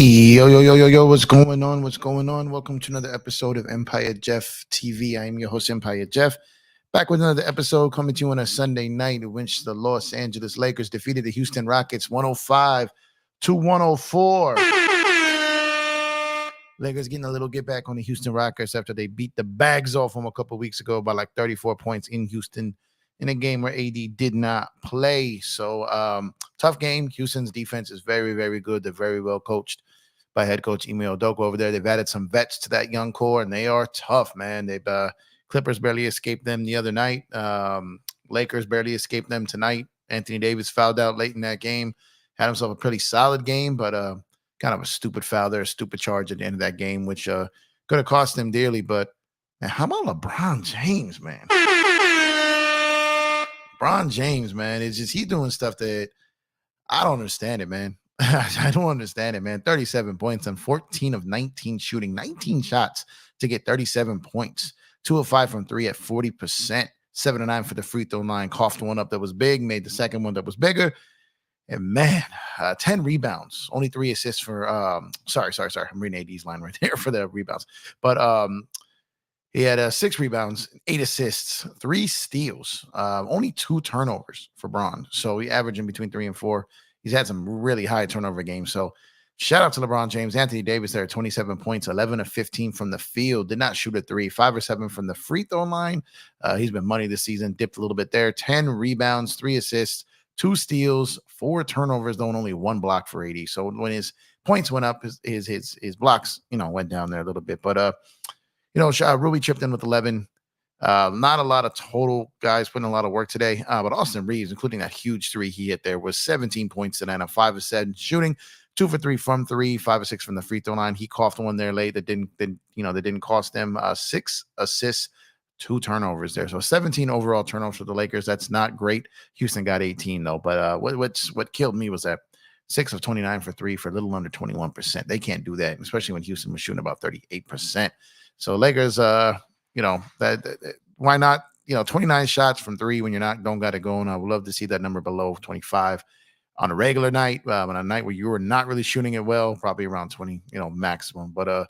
Yo, yo, yo, yo, yo, what's going on? What's going on? Welcome to another episode of Empire Jeff TV. I am your host, Empire Jeff. Back with another episode coming to you on a Sunday night in which the Los Angeles Lakers defeated the Houston Rockets 105 to 104. Lakers getting a little get back on the Houston Rockets after they beat the bags off them a couple weeks ago by like 34 points in Houston in a game where AD did not play. So tough game. Houston's defense is very, very good. They're very well coached by head coach Ime Udoka over there. They've added some vets to that young core, and they are tough, man. They've Clippers barely escaped them the other night. Lakers barely escaped them tonight. Anthony Davis fouled out late in that game. Had himself a pretty solid game, but kind of a stupid foul there, a stupid charge at the end of that game, which could have cost them dearly. But man, how about LeBron James, man? LeBron James, man, is just he doing stuff that I don't understand it, man. I don't understand it, man. 37 points on 14 of 19 shooting, 19 shots to get 37 points. 2 of 5 from 3 at 40%. 7 of 9 for the free throw line. Coughed one up that was big, made the second one that was bigger. And man, 10 rebounds, only 3 assists for sorry. I'm reading AD's line right there for the rebounds. But he had 6 rebounds, 8 assists, 3 steals, only 2 turnovers for Braun. So he averaging between 3 and 4. He's had some really high turnover games. So shout out to LeBron James. Anthony Davis there, 27 points, 11 of 15 from the field. Did not shoot a 3, 5 or 7 from the free throw line. He's been money this season, dipped a little bit there. 10 rebounds, 3 assists, 2 steals, 4 turnovers, though, and only 1 block for AD. So when his points went up, his blocks, went down there a little bit. But, Ruby chipped in with 11. Not a lot of total guys putting a lot of work today, but Austin Reaves, including that huge 3 he hit there, was 17 points tonight on 5 of 7 shooting, 2 for 3 from 3, 5 of 6 from the free throw line. He coughed one there late that didn't cost them 6 assists, 2 turnovers there. So 17 overall turnovers for the Lakers. That's not great. Houston got 18 though. But what killed me was that 6 of 29 for 3 for a little under 21%. They can't do that, especially when Houston was shooting about 38%. So Lakers, why not? 29 shots from 3 when don't got it going. I would love to see that number below 25 on a regular night. On a night where you were not really shooting it well, probably around 20, maximum. But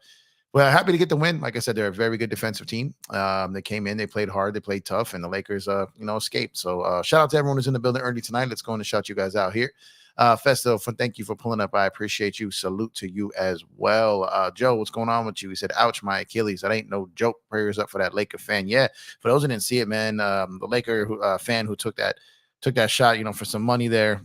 well, happy to get the win. Like I said, they're a very good defensive team. They came in, they played hard, they played tough, and the Lakers, escaped. So shout out to everyone who's in the building early tonight. Let's go and shout you guys out here. Festo, thank you for pulling up. I appreciate you. Salute to you as well. Joe, what's going on with you? He said, ouch, my Achilles. That ain't no joke. Prayers up for that Laker fan. Yeah, for those who didn't see it, man, the Laker fan who took that shot, for some money there,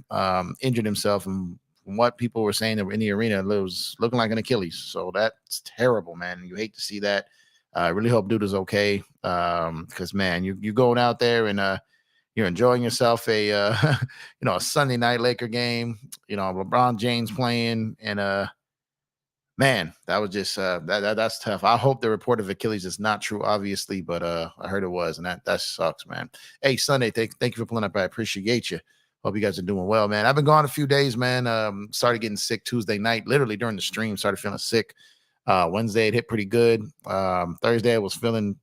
injured himself. And from what people were saying that were in the arena, it was looking like an Achilles. So that's terrible, man. You hate to see that. I really hope dude is okay. Because, man, you going out there and you're enjoying yourself a Sunday night Laker game, LeBron James playing, and man, that was just that's tough. I hope the report of Achilles is not true, obviously, but I heard it was, and that sucks, man. Hey, Sunday, thank you for pulling up. I appreciate you. Hope you guys are doing well, man. I've been gone a few days, man. Started getting sick Tuesday night, literally during the stream. Started feeling sick. Wednesday it hit pretty good. Thursday I was feeling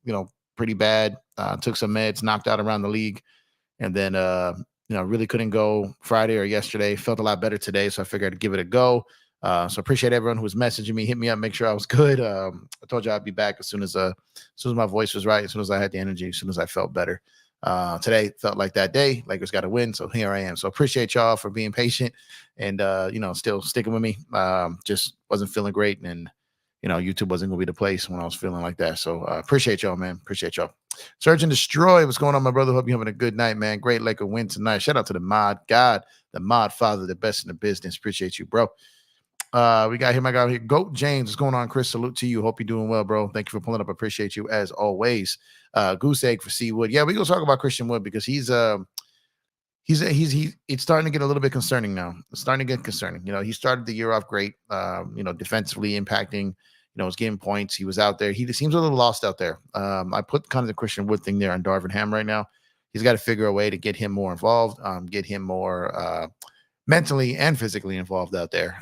pretty bad. Took some meds, knocked out around the league. And then, really couldn't go Friday or yesterday. Felt a lot better today, so I figured I'd give it a go. So appreciate everyone who was messaging me, hit me up, make sure I was good. I told you I'd be back as soon as my voice was right, as soon as I had the energy, as soon as I felt better. Today felt like that day. Lakers got to win, so here I am. So appreciate y'all for being patient and still sticking with me. Just wasn't feeling great, and YouTube wasn't gonna be the place when I was feeling like that. So appreciate y'all, man. Appreciate y'all. Search and Destroy. What's going on, my brother? Hope you're having a good night, man. Great Laker win tonight. Shout out to the mod God, the mod father, the best in the business. Appreciate you, bro. We got my guy here. Goat James. What's going on, Chris? Salute to you. Hope you're doing well, bro. Thank you for pulling up. Appreciate you as always. Goose egg for C Wood. Yeah, we gonna talk about Christian Wood because he's it's starting to get a little bit concerning now. It's starting to get concerning. He started the year off great, defensively impacting, was getting points. He was out there. He seems a little lost out there. I put kind of the Christian Wood thing there on Darvin Ham right now. He's got to figure a way to get him more involved, get him more mentally and physically involved out there.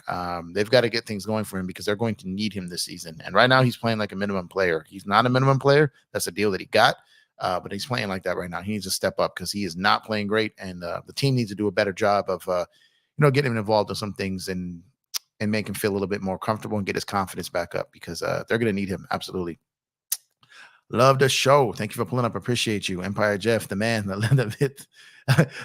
They've got to get things going for him because they're going to need him this season. And right now he's playing like a minimum player. He's not a minimum player. That's a deal that he got. But he's playing like that right now. He needs to step up because he is not playing great. And the team needs to do a better job of, getting him involved in some things and and make him feel a little bit more comfortable and get his confidence back up because they're going to need him. Absolutely. Love the show. Thank you for pulling up. Appreciate you. Empire Jeff, the man, the myth.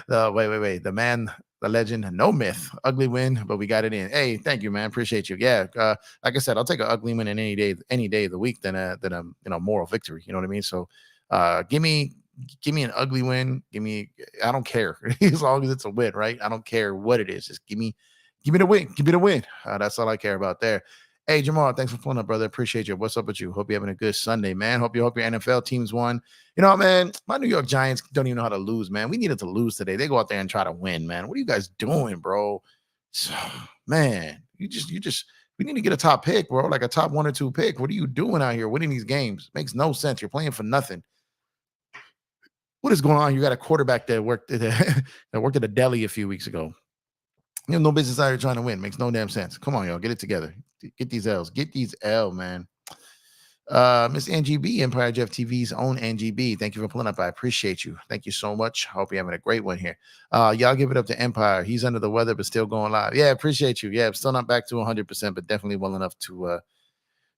Wait. The man, the legend, no myth. Ugly win, but we got it in. Hey, thank you, man. Appreciate you. Yeah. Like I said, I'll take an ugly win in any day of the week than a moral victory. You know what I mean? So give me an ugly win. I don't care. As long as it's a win, right? I don't care what it is. Just give me the win. Give me the win. That's all I care about there. Hey, Jamal, thanks for pulling up, brother. Appreciate you. What's up with you? Hope you're having a good Sunday, man. Hope your NFL teams won. You know, man, my New York Giants don't even know how to lose, man. We needed to lose today. They go out there and try to win, man. What are you guys doing, bro? So, man, we need to get a top pick, bro, like a top 1 or 2 pick. What are you doing out here winning these games? Makes no sense. You're playing for nothing. What is going on? You got a quarterback that worked that worked at a deli a few weeks ago. You have no business out here trying to win. Makes no damn sense. Come on, y'all. Get it together. Get these L's. Get these L, man. Miss NGB, Empire Jeff TV's own NGB. Thank you for pulling up. I appreciate you. Thank you so much. Hope you're having a great one here. Y'all give it up to Empire. He's under the weather, but still going live. Yeah, appreciate you. Yeah, I'm still not back to 100%, but definitely well enough to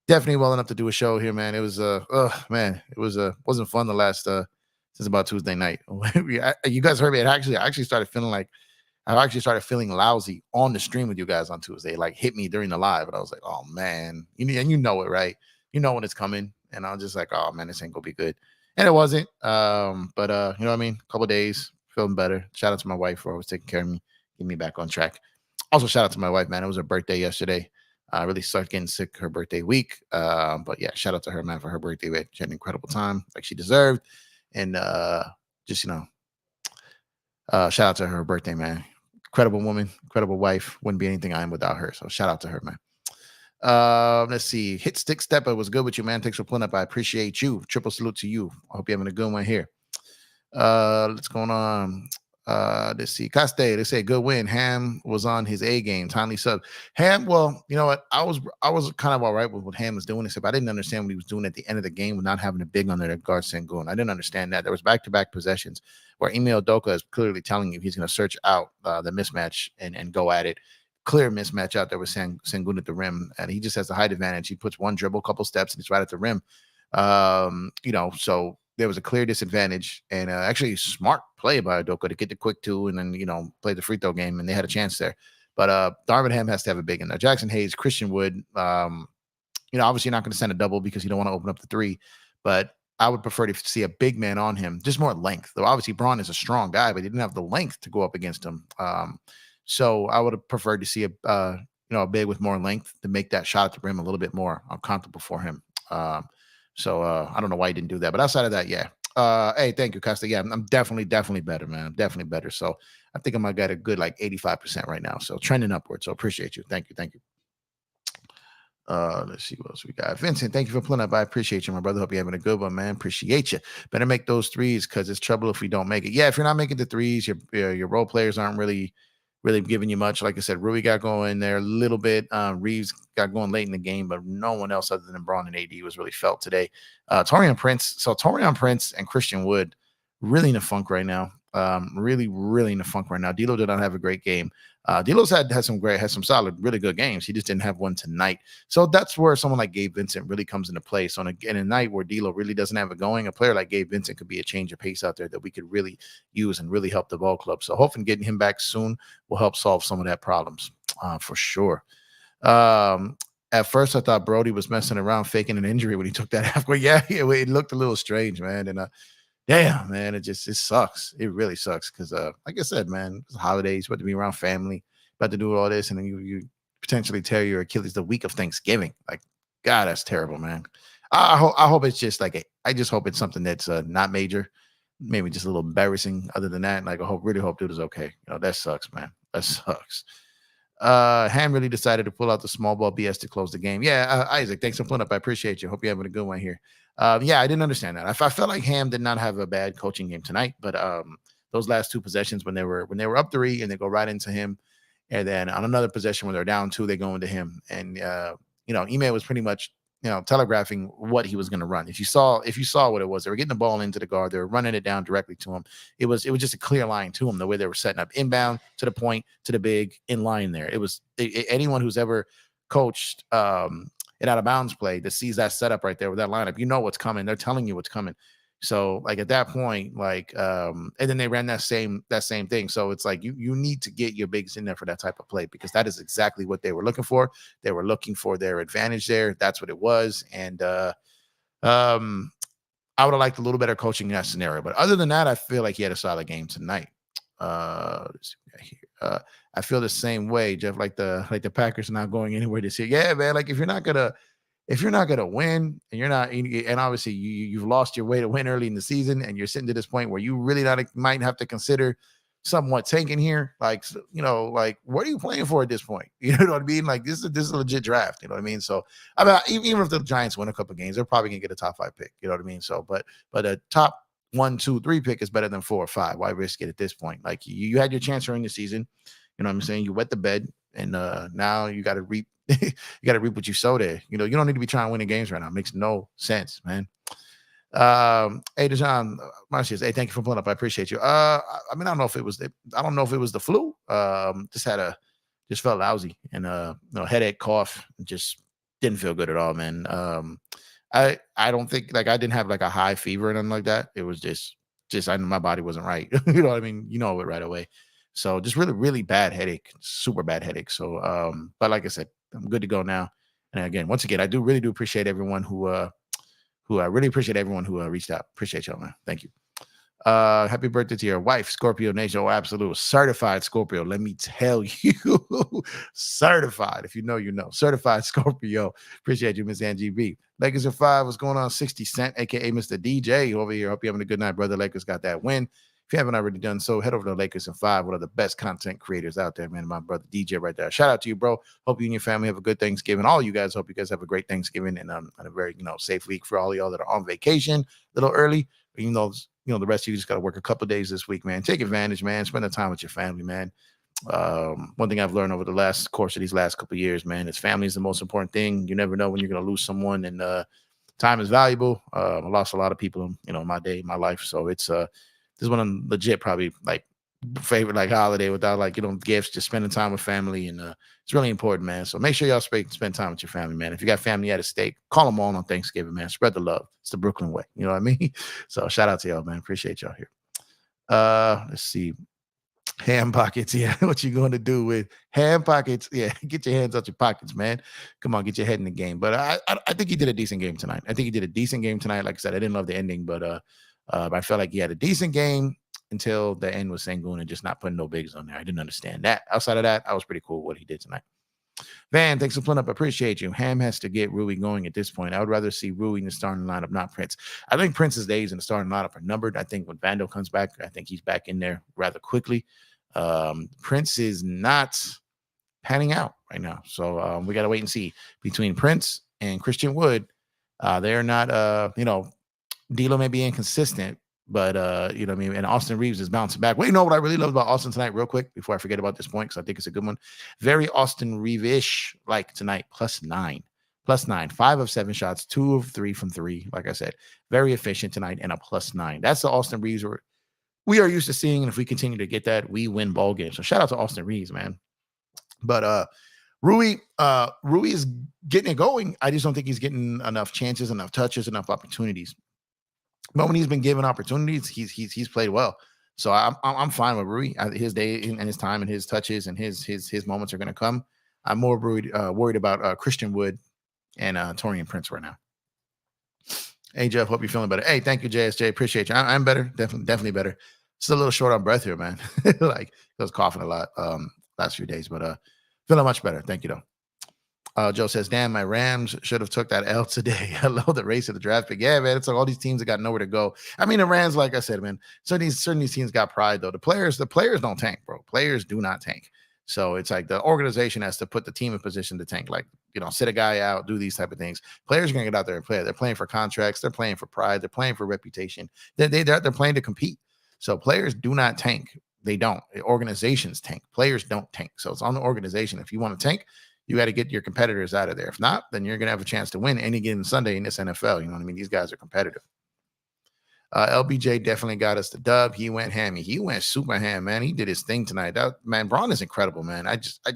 do a show here, man. It was wasn't fun the last since about Tuesday night. You guys heard me. I actually started feeling like I actually started feeling lousy on the stream with you guys on Tuesday. Like hit me during the live, and I was like, "Oh man," and you know it, right? You know when it's coming, and I was just like, "Oh man, this ain't gonna be good," and it wasn't. But you know what I mean? A couple days, feeling better. Shout out to my wife for always taking care of me, getting me back on track. Also, shout out to my wife, man. It was her birthday yesterday. I really started getting sick her birthday week. But yeah, shout out to her, man, for her birthday. She had an incredible time, like she deserved, and just shout out to her birthday, man. Incredible woman, incredible wife. Wouldn't be anything I am without her. So shout out to her, man. Let's see. Hit Stick Stepper was good with you, man. Thanks for pulling up. I appreciate you. Triple salute to you. I hope you're having a good one here. What's going on? Let's see. Caste, they say good win. Ham was on his A game. Timely sub. Ham, well, you know what? I was kind of all right with what Ham was doing, except I didn't understand what he was doing at the end of the game with not having a big on there to guard Sengun. I didn't understand that. There was back-to-back possessions where Email Doka is clearly telling you he's going to search out the mismatch and go at it. Clear mismatch out there with Sengun at the rim, and he just has the height advantage. He puts one dribble, couple steps, and he's right at the rim. So there was a clear disadvantage, and actually smart play by Adoka to get the quick two and then play the free throw game, and they had a chance there. But Darvin Ham has to have a big in there. Jackson Hayes, Christian Wood, obviously you're not going to send a double because you don't want to open up the three, but I would prefer to see a big man on him, just more length. Though obviously Braun is a strong guy, but he didn't have the length to go up against him. So I would have preferred to see a big with more length to make that shot at the rim a little bit more comfortable for him. So I don't know why he didn't do that, but outside of that, yeah. Hey, thank you, Costa. Yeah, I'm definitely better, man. I'm definitely better. So I think I might get a good like 85% right now. So trending upward. So appreciate you. Thank you. Let's see what else we got. Vincent, thank you for pulling up. I appreciate you, my brother. Hope you're having a good one, man. Appreciate you. Better make those threes because it's trouble if we don't make it. Yeah, if you're not making the threes, your role players aren't really giving you much. Like I said, Rui got going there a little bit. Reaves got going late in the game, but no one else other than Braun and AD was really felt today. Torian Prince and Christian Wood really in a funk right now. Really in a funk right now. D'Lo did not have a great game. D'Lo's had some solid, really good games. He just didn't have one tonight. So that's where someone like Gabe Vincent really comes into play. So in a night where D'Lo really doesn't have it going, a player like Gabe Vincent could be a change of pace out there that we could really use and really help the ball club. So hopefully getting him back soon will help solve some of that problems for sure. At first, I thought Brody was messing around, faking an injury when he took that halfway. Yeah, it looked a little strange, man. And damn, man, it sucks. It really sucks because, like I said, man, it's holidays, about to be around family, about to do all this, and then you potentially tear your Achilles the week of Thanksgiving. Like, God, that's terrible, man. I hope it's just I just hope it's something that's not major, maybe just a little embarrassing. Other than that, like really hope dude is okay. That sucks, man. That sucks. Ham really decided to pull out the small ball BS to close the game. Yeah, Isaac, thanks for pulling up. I appreciate you. Hope you're having a good one here. Yeah, I didn't understand that. I felt like Ham did not have a bad coaching game tonight, but those last two possessions when they were up 3 and they go right into him, and then on another possession when they're down 2, they go into him, and Ime was pretty much telegraphing what he was going to run. If you saw what it was, they were getting the ball into the guard, they were running it down directly to him. It was just a clear line to him. The way they were setting up inbound to the point to the big in line there. It was anyone who's ever coached an out of bounds play that sees that setup right there with that lineup. You know what's coming. They're telling you what's coming. So like at that point, like and then they ran that same thing. So it's like you need to get your bigs in there for that type of play, because that is exactly what they were looking for. They were looking for their advantage there. That's what it was. And I would have liked a little better coaching in that scenario. But other than that, I feel like he had a solid game tonight. Let's see what we got here. I feel the same way, Jeff. Like the Packers not going anywhere this year. Yeah, man. Like if you're not gonna win, and you're not, and obviously you've lost your way to win early in the season, and you're sitting to this point where you really might have to consider somewhat tanking here. Like like what are you playing for at this point? You know what I mean? Like this is a legit draft. You know what I mean? So I mean, even if the Giants win a couple of games, they're probably gonna get a top 5 pick. You know what I mean? So but a top 1, 2, 3 pick is better than 4 or 5. Why risk it at this point? Like you had your chance during the season. You know what I'm saying? You wet the bed, and now you got to reap. You got to reap what you sow there. You don't need to be trying to win the games right now. It makes no sense, man. Hey, Dejan, Marcius, hey, thank you for pulling up. I appreciate you. I mean, I don't know if it was the flu. Just felt lousy, and headache, cough, just didn't feel good at all, man. I don't think, like, I didn't have like a high fever or nothing like that. It was just I knew my body wasn't right. You know what I mean? You know it right away. So just really, really bad headache, super bad headache. So, but like I said, I'm good to go now. And again, once again, I really do appreciate everyone who I really appreciate everyone who reached out. Appreciate y'all, man. Thank you. Happy birthday to your wife, Scorpio Nation. Oh, absolute certified Scorpio. Let me tell you, certified. If you know, you know. Certified Scorpio. Appreciate you, Miss Angie B. Lakers in 5. What's going on? 60 Cent, aka Mr. DJ over here. Hope you're having a good night, brother. Lakers got that win. If you haven't already done so, head over to Lakers in 5. One of the best content creators out there, man. My brother DJ right there. Shout out to you, bro. Hope you and your family have a good Thanksgiving. All you guys, hope you guys have a great Thanksgiving and a very safe week for all of y'all that are on vacation a little early. Even though the rest of you just got to work a couple of days this week, man. Take advantage, man. Spend the time with your family, man. One thing I've learned over the course of these last couple of years, man, is family is the most important thing. You never know when you're going to lose someone, and time is valuable. I lost a lot of people, in my life. So it's this is one of them legit probably like favorite like holiday without gifts, just spending time with family, and it's really important, man. So make sure y'all spend time with your family, man. If you got family out of state, call them all on Thanksgiving, man. Spread the love. It's the Brooklyn way. You know what I mean? So shout out to y'all, man. Appreciate y'all here. Let's see. Ham pockets, yeah. What you going to do with ham pockets? Yeah, get your hands out your pockets, man. Come on, get your head in the game. But I think he did a decent game tonight. Like I said, I didn't love the ending, but I felt like he had a decent game until the end with Sengun and just not putting no bigs on there. I didn't understand that. Outside of that, I was pretty cool with what he did tonight. Van, thanks for pulling up. I appreciate you. Ham has to get Rui going at this point. I would rather see Rui in the starting lineup, not Prince. I think Prince's days in the starting lineup are numbered. I think when Vando comes back, I think he's back in there rather quickly. Prince is not panning out right now. So we got to wait and see. Between Prince and Christian Wood, they're not, D'Lo may be inconsistent, but you know what I mean. And Austin Reaves is bouncing back. Wait, you know what I really love about Austin tonight, real quick, before I forget about this point, because I think it's a good one. Very Austin Reaves-ish like tonight, +9. +9. 5 of 7 shots, 2 of 3 from 3. Like I said, very efficient tonight, and a +9. That's the Austin Reaves we are used to seeing, and if we continue to get that, we win ball games. So shout out to Austin Reaves, man. But Rui is getting it going. I just don't think he's getting enough chances, enough touches, enough opportunities. But when he's been given opportunities, he's played well. So I'm fine with Rui. His day and his time and his touches and his moments are going to come. I'm more worried about Christian Wood and Torian Prince right now. Hey Jeff, hope you're feeling better. Hey, thank you, JSJ. Appreciate you. I'm better, definitely better. Still a little short on breath here, man. Like I was coughing a lot last few days, but feeling much better. Thank you though. Joe says, damn, my Rams should have took that L today. I love the race of the draft pick. Yeah, man, it's like all these teams that got nowhere to go. I mean, the Rams, like I said, man, certain these teams got pride, though. The players don't tank, bro. Players do not tank. So it's like the organization has to put the team in position to tank, like, sit a guy out, do these type of things. Players are going to get out there and play. They're playing for contracts. They're playing for pride. They're playing for reputation. They're playing to compete. So players do not tank. They don't. Organizations tank. Players don't tank. So it's on the organization. If you want to tank, you got to get your competitors out of there. If not, then you're going to have a chance to win any given Sunday in this NFL. You know what I mean? These guys are competitive. LBJ definitely got us the dub. He went hammy. He went super ham, man. He did his thing tonight. Man, Braun is incredible, man. I just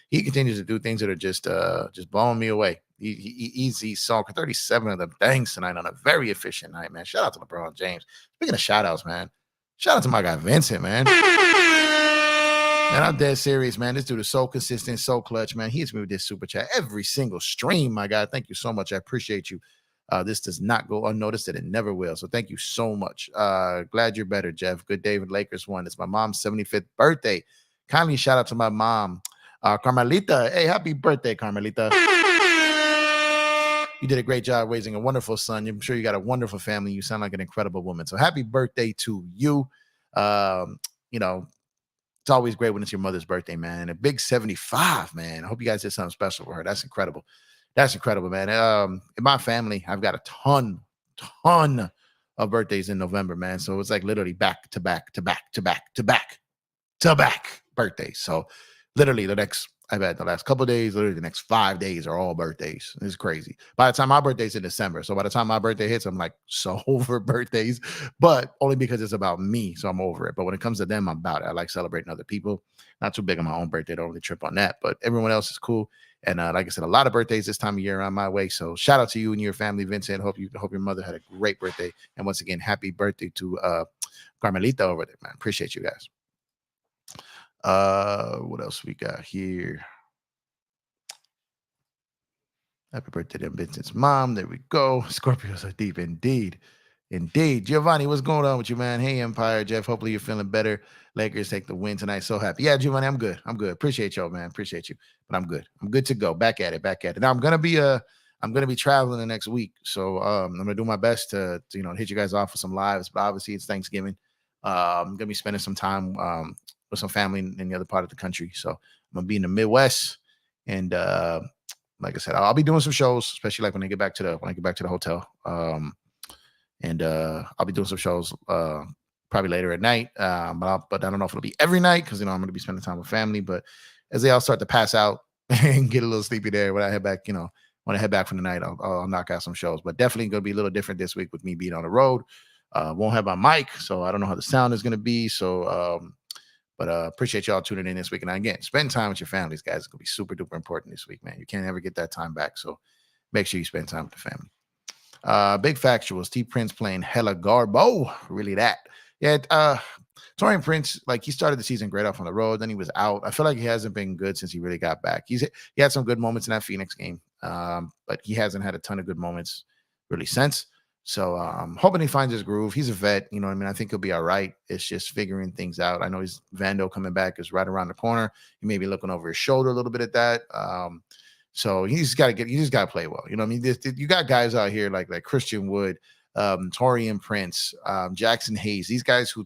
he continues to do things that are just blowing me away. He saw 37 of them things tonight on a very efficient night, man. Shout out to LeBron James. Speaking of shout outs, man. Shout out to my guy Vincent, man. And I'm dead serious, man. This dude is so consistent, so clutch, man. He hits me with this super chat every single stream, my guy. Thank you so much. I appreciate you. This does not go unnoticed, and it never will. So thank you so much. Glad you're better, Jeff. Good day with Lakers won. It's my mom's 75th birthday. Kindly shout out to my mom, Carmelita. Hey, happy birthday, Carmelita. You did a great job raising a wonderful son. I'm sure you got a wonderful family. You sound like an incredible woman. So happy birthday to you. You know, it's always great when it's your mother's birthday, man. A big 75, man. I hope you guys did something special for her. That's incredible. That's incredible, man. In my family, I've got a ton of birthdays in November, man. So it's like literally back to back birthdays. So literally I've had the last couple of days, literally the next 5 days are all birthdays. It's crazy. By the time my birthday's in December, so by the time my birthday hits, I'm like so over birthdays, but only because it's about me, so I'm over it. But when it comes to them, I'm about it. I like celebrating other people. Not too big on my own birthday. Don't really trip on that, but everyone else is cool. And like I said, a lot of birthdays this time of year around my way. So shout out to you and your family, Vincent. Hope your mother had a great birthday. And once again, happy birthday to Carmelita over there, man. Appreciate you guys. What else we got here? Happy birthday to Vincent's mom. There we go. Scorpios are deep indeed. Indeed. Giovanni, what's going on with you, man? Hey, Empire. Jeff, hopefully you're feeling better. Lakers take the win tonight. So happy. Yeah, Giovanni, I'm good. Appreciate y'all, man. Appreciate you. But I'm good. I'm good to go. Back at it. Now I'm gonna be traveling the next week. So I'm gonna do my best to hit you guys off with some lives. But obviously it's Thanksgiving. I'm gonna be spending some time with some family in the other part of the country. So I'm gonna be in the Midwest. And like I said, I'll be doing some shows, especially like when I get back to the hotel. And I'll be doing some shows probably later at night. But I don't know if it'll be every night because I'm going to be spending time with family. But as they all start to pass out and get a little sleepy there, when I head back, when I head back from the night, I'll knock out some shows. But definitely going to be a little different this week with me being on the road. Won't have my mic, so I don't know how the sound is going to be. So, but appreciate y'all tuning in this week. And again, spend time with your families, guys. It's going to be super duper important this week, man. You can't ever get that time back. So make sure you spend time with the family. Big factuals. T Prince playing hella garbo. Really that. Yeah. Torian Prince, like he started the season great off on the road. Then he was out. I feel like he hasn't been good since he really got back. He had some good moments in that Phoenix game. But he hasn't had a ton of good moments really since. So I'm hoping he finds his groove. He's a vet, you know what I mean? I think he'll be all right. It's just figuring things out. I know he's Vando coming back is right around the corner. He may be looking over his shoulder a little bit at that. So you just got to play well. You know what I mean? You got guys out here like Christian Wood, Torian Prince, Jackson Hayes, these guys who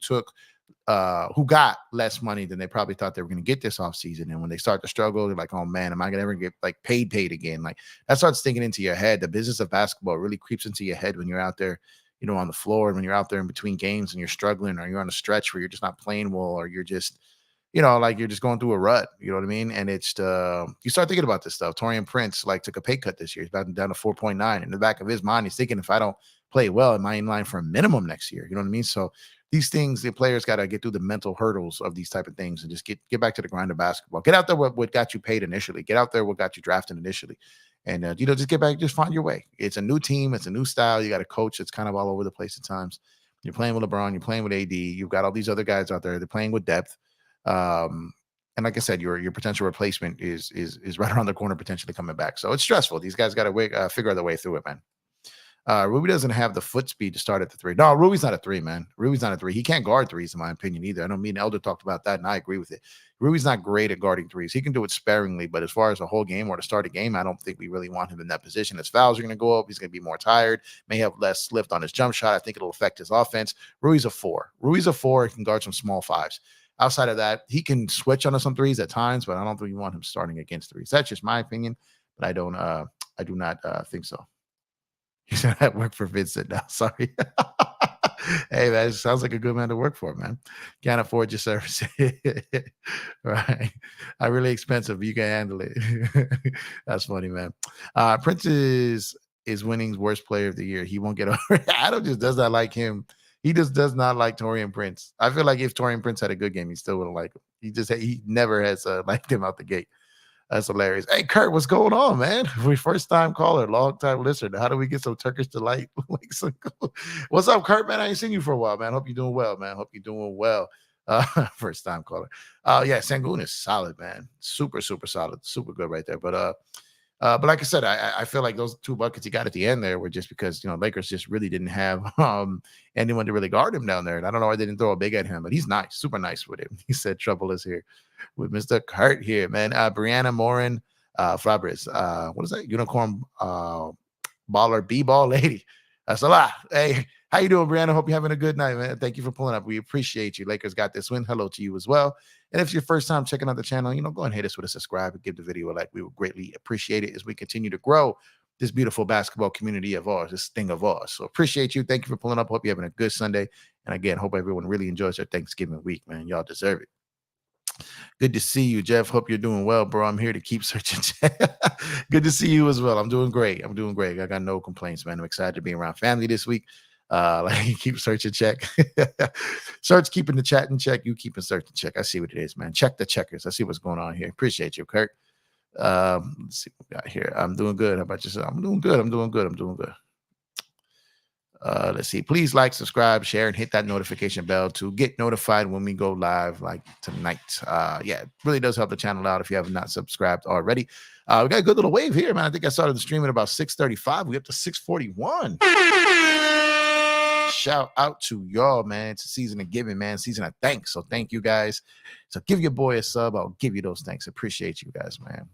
got less money than they probably thought they were going to get this offseason. And when they start to struggle, they're like, oh man, am I going to ever get like paid again? Like that starts thinking into your head. The business of basketball really creeps into your head when you're out there, on the floor, and when you're out there in between games and you're struggling, or you're on a stretch where you're just not playing well, or you're just, like you're just going through a rut, you know what I mean? And it's, you start thinking about this stuff. Torian Prince took a pay cut this year. He's down to 4.9. In the back of his mind, he's thinking, if I don't play well, am I in line for a minimum next year? You know what I mean? So these things, the players got to get through the mental hurdles of these type of things and just get back to the grind of basketball. Get out there what got you paid initially. Get out there what got you drafted initially. And, just get back, just find your way. It's a new team. It's a new style. You got a coach that's kind of all over the place at times. You're playing with LeBron. You're playing with AD. You've got all these other guys out there. They're playing with depth. And like I said, your potential replacement is right around the corner, potentially coming back. So it's stressful. These guys got to figure out their way through it, man. Ruby doesn't have the foot speed to start at the three. No, Ruby's not a three, man. Ruby's not a three. He can't guard threes, in my opinion, either. I know me and Elder talked about that, and I agree with it. Ruby's not great at guarding threes. He can do it sparingly, but as far as a whole game or to start a game, I don't think we really want him in that position. His fouls are going to go up. He's going to be more tired, may have less lift on his jump shot. I think it'll affect his offense. Ruby's a four. He can guard some small fives. Outside of that, he can switch on some threes at times, but I don't think we want him starting against threes. That's just my opinion, but I do not think so. He said I work for Vincent now. Sorry. Hey man, sounds like a good man to work for, man. Can't afford your service. Right. Really expensive, but you can handle it. That's funny, man. Prince is winning's worst player of the year. He won't get over. Adam just does not like him. He just does not like Torian Prince. I feel like if Torian Prince had a good game, he still wouldn't like him. He never has liked him out the gate. That's hilarious. Hey, Kurt, what's going on, man? We first time caller, long time listener. How do we get so Turkish delight? What's up, Kurt? Man, I ain't seen you for a while, man. Hope you're doing well, man. Hope you're doing well. First time caller. Yeah, Sangoon is solid, man. Super, super solid. Super good right there. But like I said, I feel like those two buckets he got at the end there were just because Lakers just really didn't have anyone to really guard him down there. And I don't know why they didn't throw a big at him, but he's nice, super nice with him. He said trouble is here with Mr. Kurt here, man. Brianna Morin, Fabris, what is that? Unicorn baller B-ball lady. That's a lot. Hey, how you doing, Brianna? Hope you're having a good night, man. Thank you for pulling up. We appreciate you. Lakers got this win. Hello to you as well. And if it's your first time checking out the channel, go and hit us with a subscribe and give the video a like. We would greatly appreciate it as we continue to grow this beautiful basketball community of ours, this thing of ours. So appreciate you. Thank you for pulling up. Hope you're having a good Sunday. And again, hope everyone really enjoys their Thanksgiving week, man. Y'all deserve it. Good to see you, Jeff. Hope you're doing well, bro. I'm here to keep searching. Good to see you as well. I'm doing great. I got no complaints, man. I'm excited to be around family this week. Keep searching check. Search keeping the chat in check. You keeping search in check. I see what it is, man. Check the checkers. I see what's going on here. Appreciate you, Kurt. Let's see what we got here. I'm doing good. How about yourself? I'm doing good. Let's see. Please like, subscribe, share, and hit that notification bell to get notified when we go live like tonight. Yeah, it really does help the channel out if you have not subscribed already. We got a good little wave here, man. I think I started the stream at about 6:35. We up to 6:41. Shout out to y'all, man. It's a season of giving, man. Season of thanks. So thank you guys. So give your boy a sub. I'll give you those thanks. Appreciate you guys, man.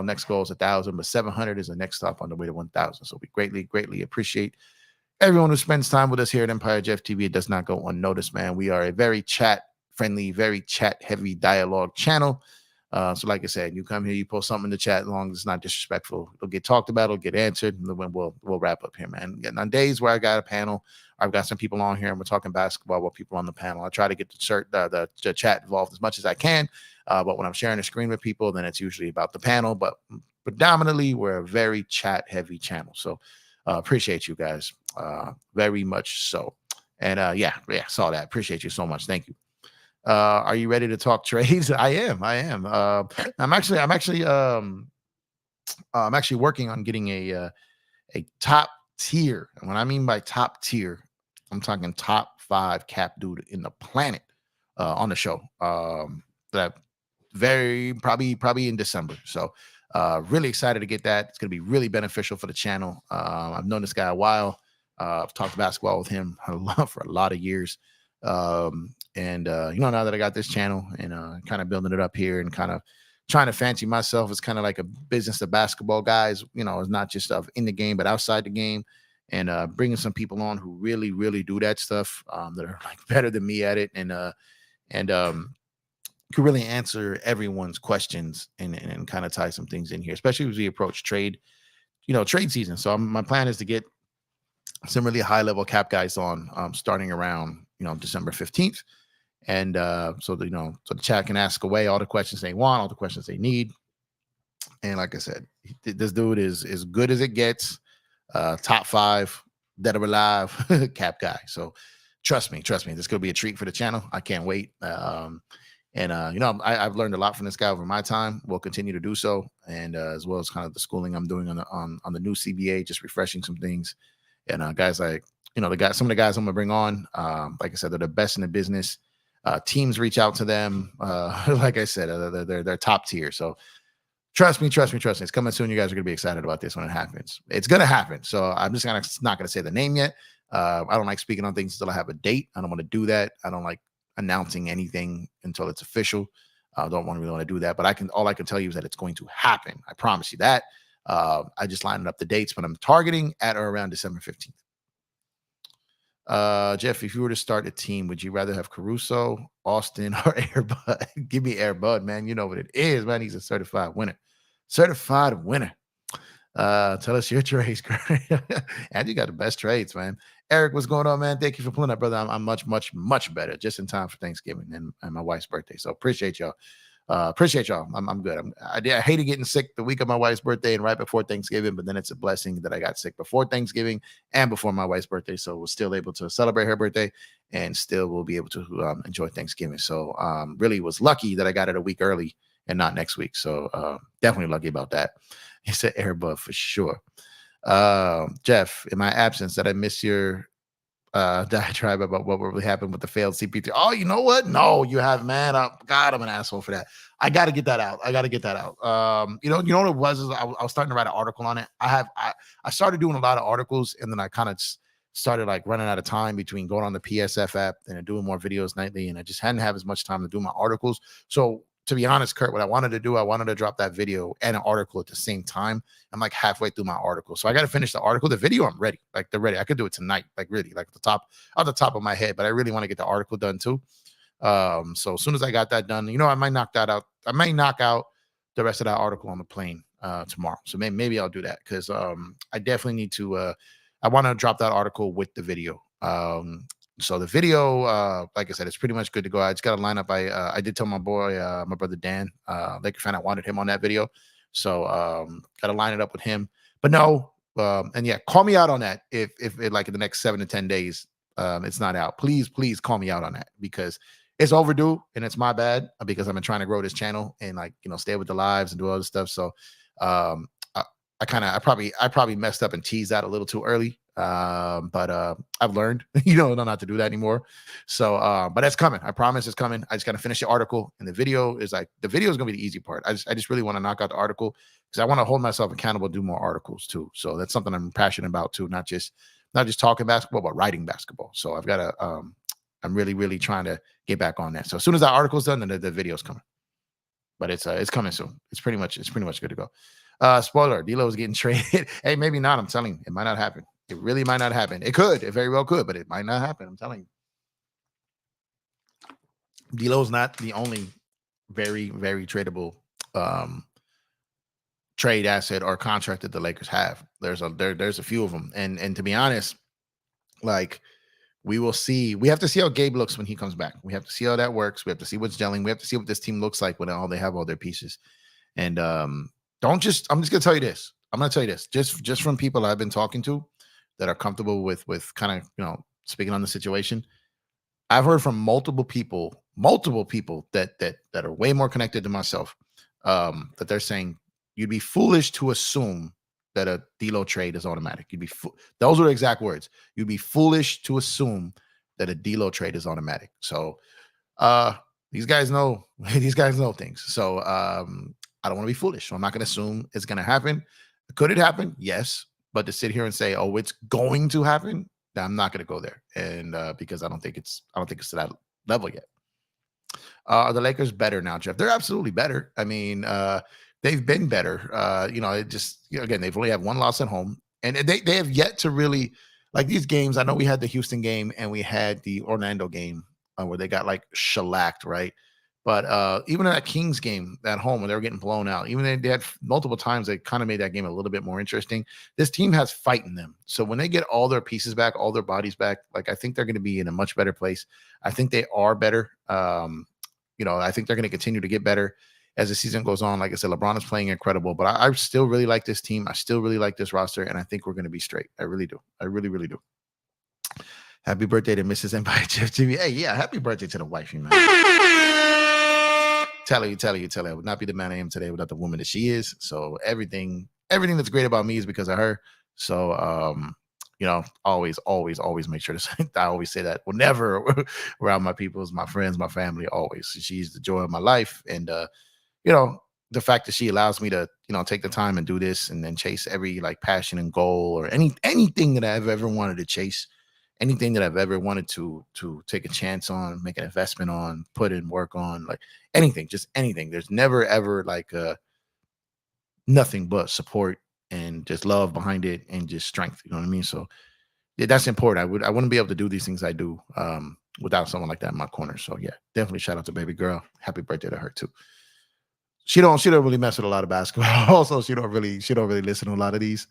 Next goal is 1,000, but 700 is the next stop on the way to 1,000. So we greatly appreciate everyone who spends time with us here at Empire Jeff TV. It does not go unnoticed, man. We are a very chat friendly, very chat heavy dialogue channel. So like I said, you come here, you post something in the chat, as long as it's not disrespectful, it'll get talked about, it'll get answered, and then we'll wrap up here, man. And on days where I got a panel, I've got some people on here and we're talking basketball while people on the panel, I try to get the chat involved as much as I can. But when I'm sharing a screen with people, then it's usually about the panel. But predominantly, we're a very chat heavy channel. So appreciate you guys very much so. And yeah, saw that. Appreciate you so much. Thank you. Are you ready to talk trades? I am. I'm actually working on getting a top tier. And when I mean by top tier, I'm talking top 5 cap dude in the planet on the show. That very probably in December. So really excited to get that. It's going to be really beneficial for the channel. I've known this guy a while. I've talked basketball with him for a lot of years. Now that I got this channel and kind of building it up here and kind of trying to fancy myself as kind of like a business of basketball guys, it's not just stuff in the game, but outside the game, and bringing some people on who really do that stuff, that are like better than me at it. And could really answer everyone's questions and kind of tie some things in here, especially as we approach trade season. So my plan is to get some really high level cap guys on starting around December 15th. And so the chat can ask away all the questions they want, all the questions they need. And like I said, this dude is as good as it gets. Top 5 dead or alive cap guy. So trust me, this could be a treat for the channel. I can't wait. I've learned a lot from this guy over my time. We'll continue to do so, and as well as kind of the schooling I'm doing on the new CBA, just refreshing some things. And guys like some of the guys I'm gonna bring on, like I said, they're the best in the business. Teams reach out to them. Like I said, they're top tier. So trust me. It's coming soon. You guys are gonna be excited about this when it happens. It's gonna happen. So I'm just not gonna say the name yet. I don't like speaking on things until I have a date. I don't want to do that. I don't like announcing anything until it's official. I don't really want to do that. But all I can tell you is that it's going to happen. I promise you that. I just lined up the dates, but I'm targeting at or around December 15th. Jeff, if you were to start a team, would you rather have Caruso, Austin, or Air Bud? Give me Air Bud, man. You know what it is, man. He's a certified winner. Tell us your trades, and you got the best trades, man. Eric, what's going on, man? Thank you for pulling up, brother. I'm much, much, much better just in time for Thanksgiving and my wife's birthday. So appreciate y'all. Appreciate y'all. I'm good. I hated getting sick the week of my wife's birthday and right before Thanksgiving, but then it's a blessing that I got sick before Thanksgiving and before my wife's birthday. So we're still able to celebrate her birthday and still will be able to enjoy Thanksgiving. So really was lucky that I got it a week early and not next week. So definitely lucky about that. He said air buff for sure. Jeff, in my absence, that I miss your diatribe about what really happened with the failed CP3. Oh, you know what? No, you have, man. God, I'm an asshole for that. I got to get that out. You know what it was? Is I was starting to write an article on it. I started doing a lot of articles, and then I kind of started like running out of time between going on the PSF app and doing more videos nightly, and I just hadn't have as much time to do my articles. So to be honest, Kurt, what I wanted to do, I wanted to drop that video and an article at the same time. I'm like halfway through my article. So I got to finish the article. The video, I'm ready. Like they're ready. I could do it tonight, like really, like off the top of my head, but I really want to get the article done too. So as soon as I got that done, I might knock that out. I might knock out the rest of that article on the plane tomorrow. So maybe I'll do that because I definitely need to I want to drop that article with the video. So the video, like I said, it's pretty much good to go. I just got to line up. I did tell my boy, my brother Dan, Laker fan, I wanted him on that video. So got to line it up with him. But no, and yeah, call me out on that if it, like in the next 7 to 10 days it's not out. Please call me out on that because it's overdue and it's my bad because I've been trying to grow this channel and like stay with the lives and do all this stuff. So I probably messed up and teased that a little too early. But I've learned, not to do that anymore. So, but that's coming. I promise it's coming. I just got to finish the article, and the video is gonna be the easy part. I just really want to knock out the article because I want to hold myself accountable, do more articles too. So that's something I'm passionate about too. Not just talking basketball, but writing basketball. So I've got to, I'm really trying to get back on that. So as soon as that article's done, then the video's coming. But it's coming soon. It's pretty much good to go. Spoiler: D'Lo is getting traded. Hey, maybe not. I'm telling you, it might not happen. It really might not happen. It could. It very well could, but it might not happen. I'm telling you. D'Lo's not the only very tradable trade asset or contract that the Lakers have. There's a few of them, and to be honest, like we will see. We have to see how Gabe looks when he comes back. We have to see how that works. We have to see what's gelling. We have to see what this team looks like when they have all their pieces. And I'm just gonna tell you this. I'm gonna tell you this. Just from people I've been talking to that are comfortable with kind of speaking on the situation. I've heard from multiple people that are way more connected to myself, that they're saying you'd be foolish to assume that a D'Lo trade is automatic. Those are the exact words. You'd be foolish to assume that a D'Lo trade is automatic. So these guys know things. So I don't want to be foolish. So I'm not going to assume it's going to happen. Could it happen? Yes. But to sit here and say, "Oh, it's going to happen," I'm not going to go there, and because I don't think it's to that level yet. Are the Lakers better now, Jeff? They're absolutely better. I mean, they've been better. It just again, they've only had one loss at home, and they have yet to really like these games. I know we had the Houston game and we had the Orlando game where they got like shellacked, right? But even in that Kings game at home when they were getting blown out, even they had multiple times they kind of made that game a little bit more interesting. This team has fight in them. So when they get all their pieces back, all their bodies back, like I think they're going to be in a much better place. I think they are better. I think they're going to continue to get better as the season goes on. Like I said, LeBron is playing incredible, but I still really like this team. I still really like this roster, and I think we're going to be straight. I really do. I really do. Happy birthday to Mrs. Empire Jeff Jimmy. Hey, yeah, happy birthday to the wifey, man. Tell her I would not be the man I am today without the woman that she is. So everything that's great about me is because of her. So always make sure to say, I always say that whenever around my peoples, my friends, my family, always. She's the joy of my life. And the fact that she allows me to, take the time and do this and then chase every like passion and goal or anything that I've ever wanted to chase. Anything that I've ever wanted to take a chance on, make an investment on, put in work on, like anything, just anything. There's never ever like nothing but support and just love behind it and just strength. You know what I mean? So yeah, that's important. I wouldn't be able to do these things I do without someone like that in my corner. So yeah, definitely shout out to baby girl. Happy birthday to her too. She don't really mess with a lot of basketball. Also, she don't really listen to a lot of these.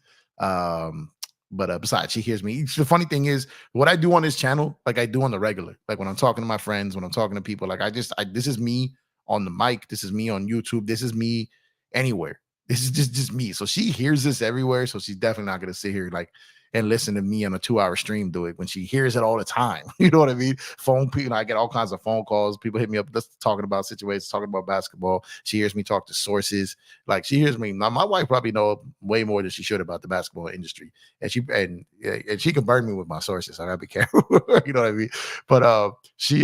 But besides, she hears me. The funny thing is, what I do on this channel, like I do on the regular, like when I'm talking to my friends, when I'm talking to people, like this is me on the mic, this is me on YouTube, this is me anywhere. This is just me. So she hears this everywhere. So she's definitely not gonna sit here like and listen to me on a 2-hour stream do it when she hears it all the time. You know what I mean? Phone people, I get all kinds of phone calls. People hit me up just talking about situations, talking about basketball. She hears me talk to sources. Like she hears me. Now, my wife probably know way more than she should about the basketball industry. And she can burn me with my sources. So I gotta be careful. You know what I mean? But she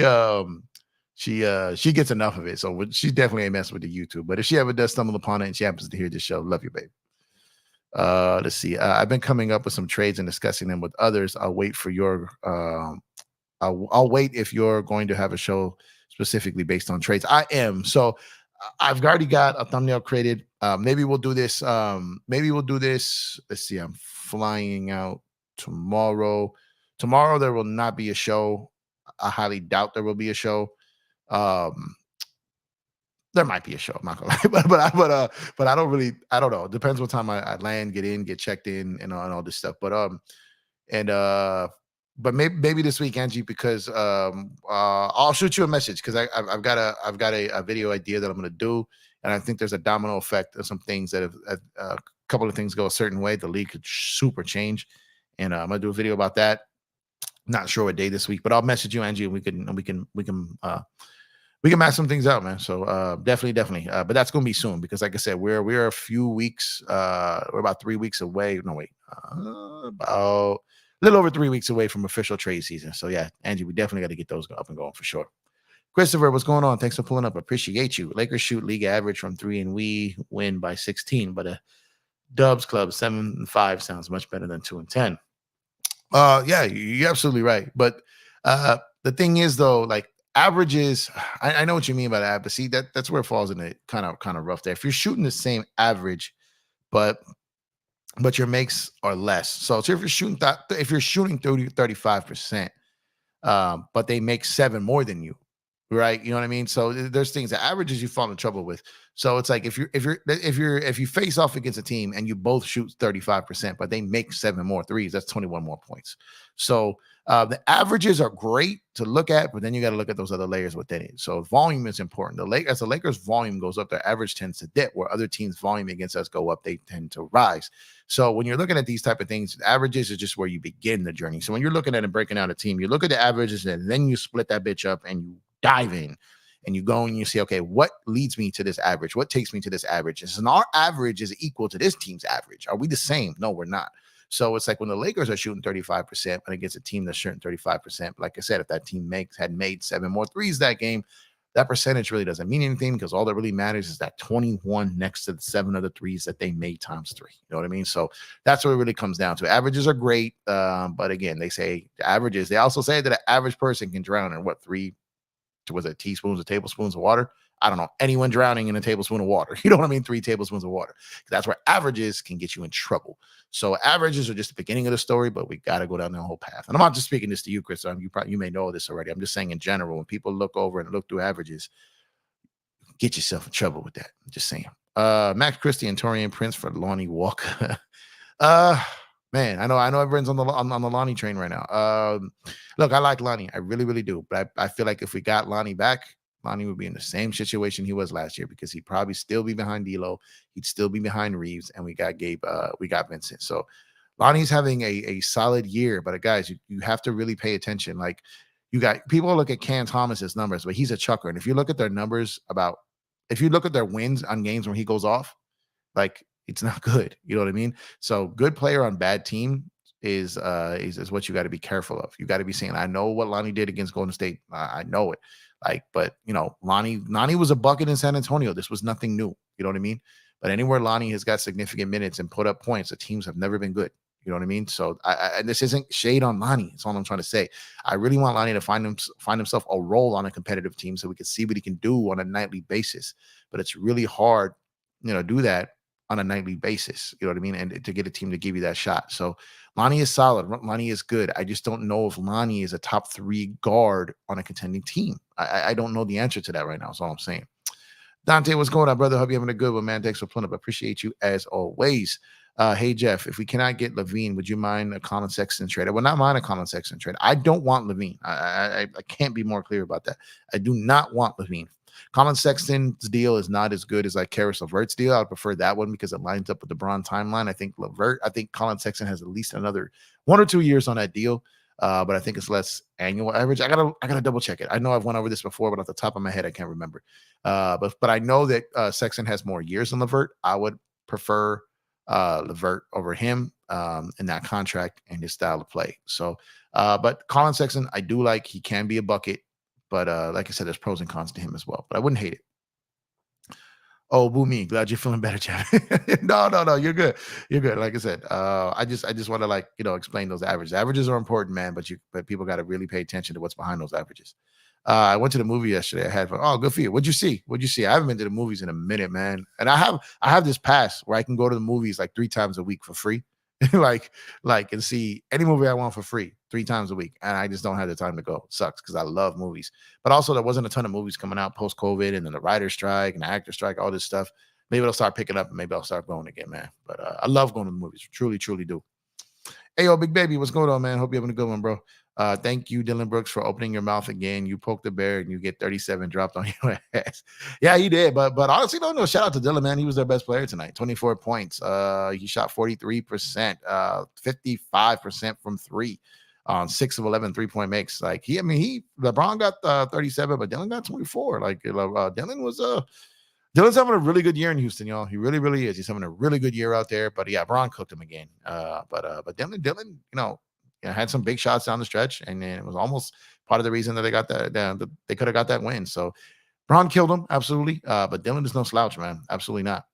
gets enough of it. So she definitely ain't messing with the YouTube. But if she ever does stumble upon it and she happens to hear this show, love you, babe. Let's see. I've been coming up with some trades and discussing them with others. I'll wait for your. I'll wait if you're going to have a show specifically based on trades. I am. So I've already got a thumbnail created. Maybe we'll do this. Maybe we'll do this. Let's see. I'm flying out tomorrow. Tomorrow there will not be a show. I highly doubt there will be a show. There might be a show. I'm not gonna lie, but I don't really. I don't know. It depends what time I land, get in, get checked in, and all this stuff. And but maybe this week, Angie, because I'll shoot you a message because I've got a video idea that I'm gonna do, and I think there's a domino effect of some things that if a couple of things go a certain way, the league could super change, and I'm gonna do a video about that. Not sure what day this week, but I'll message you, Angie, and we can match some things out, man. So definitely. But that's gonna be soon because, like I said, we're a few weeks. We're about 3 weeks away. No, wait, about a little over 3 weeks away from official trade season. So yeah, Angie, we definitely got to get those up and going for sure. Christopher, what's going on? Thanks for pulling up. Appreciate you. Lakers shoot league average from 3, and we win by 16. But a Dubs club 7-5 sounds much better than 2-10. Yeah, you're absolutely right. But the thing is, though, like averages, I know what you mean by that, but see that's where it falls in it kind of rough there. If you're shooting the same average, but your makes are less. So if you're shooting 35%, but they make 7 more than you, right? You know what I mean? So there's things that averages you fall in trouble with. So it's like if you face off against a team and you both shoot 35%, but they make 7 more threes, that's 21 more points. So the averages are great to look at, but then you got to look at those other layers within it. So volume is important. As the Lakers' volume goes up, their average tends to dip. Where other teams' volume against us go up, they tend to rise. So when you're looking at these type of things, averages is just where you begin the journey. So when you're looking at and breaking out a team, you look at the averages and then you split that bitch up and you dive in and you go and you say, okay, what leads me to this average? What takes me to this average? And our average is equal to this team's average. Are we the same? No, we're not. So it's like when the Lakers are shooting 35%, but against a team that's shooting 35%, like I said, if that team had made 7 more threes that game, that percentage really doesn't mean anything because all that really matters is that 21 next to the 7 other threes that they made times 3. You know what I mean? So that's what it really comes down to. Averages are great, but again, they say the averages. They also say that an average person can drown in what 3 was it teaspoons or tablespoons of water? I don't know. Anyone drowning in a tablespoon of water. You know what I mean? 3 tablespoons of water. That's where averages can get you in trouble. So averages are just the beginning of the story, but we got to go down the whole path. And I'm not just speaking this to you, Chris. You may know this already. I'm just saying in general, when people look over and look through averages, get yourself in trouble with that. I'm just saying. Max Christie and Torian Prince for Lonnie Walker. Man, I know everyone's on the Lonnie train right now. Look, I like Lonnie. I really, really do. But I feel like if we got Lonnie back, Lonnie would be in the same situation he was last year because he'd probably still be behind D'Lo. He'd still be behind Reaves, and we got we got Vincent. So Lonnie's having a solid year, but guys, you have to really pay attention. Like you got people look at Cam Thomas's numbers, but he's a chucker. And if you look at their numbers if you look at their wins on games when he goes off, like it's not good. You know what I mean? So good player on bad team is what you got to be careful of. You got to be saying, I know what Lonnie did against Golden State. I know it. But Lonnie was a bucket in San Antonio. This was nothing new. You know what I mean? But anywhere Lonnie has got significant minutes and put up points, the teams have never been good. You know what I mean? So and this isn't shade on Lonnie. That's all I'm trying to say. I really want Lonnie to find himself a role on a competitive team so we can see what he can do on a nightly basis. But it's really hard, do that on a nightly basis. You know what I mean? And to get a team to give you that shot. So Lonnie is solid. Lonnie is good. I just don't know if Lonnie is a top 3 guard on a contending team. I don't know the answer to that right now. That's all I'm saying. Dante, what's going on, brother? Hope you're having a good one, man. Thanks for pulling up. I appreciate you as always. Hey, Jeff, if we cannot get Levine, would you mind a Colin Sexton trade? I would not mind a Colin Sexton trade. I don't want Levine. I can't be more clear about that. I do not want Levine. Colin Sexton's deal is not as good as like Karis LeVert's deal. I would prefer that one because it lines up with the LeBron timeline. I think Colin Sexton has at least another 1 or 2 years on that deal. But I think it's less annual average. I gotta double check it. I know I've went over this before, but off the top of my head, I can't remember. But I know that Sexton has more years than LeVert. I would prefer LeVert over him in that contract and his style of play. So, but Colin Sexton, I do like. He can be a bucket, but like I said, there's pros and cons to him as well. But I wouldn't hate it. Oh, boo me. Glad you're feeling better, Jeff. No. You're good. You're good. Like I said, I just want to explain those averages. Averages are important, man, but people got to really pay attention to what's behind those averages. I went to the movie yesterday. I had fun. Oh, good for you. What'd you see? What'd you see? I haven't been to the movies in a minute, man. And I have this pass where I can go to the movies like 3 times a week for free. like and see any movie I want for free 3 times a week. And I just don't have the time to go. It sucks because I love movies. But also there wasn't a ton of movies coming out post-COVID and then the writer's strike and the actor strike, all this stuff. Maybe I'll start picking up and maybe I'll start going again, man. But I love going to the movies. Truly, truly do. Hey, yo, big baby, what's going on, man? Hope you're having a good one, bro. Thank you, Dylan Brooks, for opening your mouth again. You poked the bear and you get 37 dropped on your ass. Yeah, he did. But honestly, no, shout out to Dylan, man. He was their best player tonight. 24 points. He shot 43%, 55% from three on 6 of 11 3-point makes. Like LeBron got 37, but Dylan got 24. Dylan's having a really good year in Houston, y'all. He really, really is. He's having a really good year out there. But yeah, Braun cooked him again. But Dylan, had some big shots down the stretch, and then it was almost part of the reason that they got that. They could have got that win. So Braun killed him, absolutely. But Dylan is no slouch, man. Absolutely not.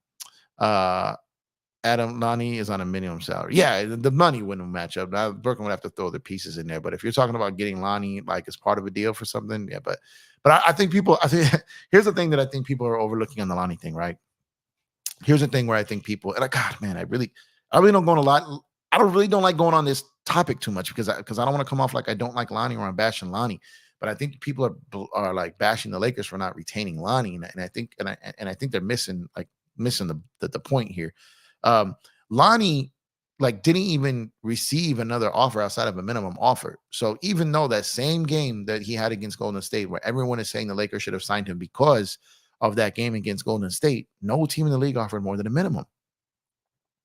Adam Lonnie is on a minimum salary. Yeah, the money wouldn't match up. Now, Brooklyn would have to throw the pieces in there. But if you're talking about getting Lonnie like as part of a deal for something, yeah. But I think here's the thing that I think people are overlooking on the Lonnie thing, right? Here's the thing where I think people, and God, man, I really don't go on a lot. I don't like going on this topic too much because I don't want to come off like I don't like Lonnie or I'm bashing Lonnie. But I think people are like bashing the Lakers for not retaining Lonnie, and I think they're missing the point here. Lonnie didn't even receive another offer outside of a minimum offer. So even though that same game that he had against Golden State, where everyone is saying the Lakers should have signed him because of that game against Golden State, no team in the league offered more than a minimum.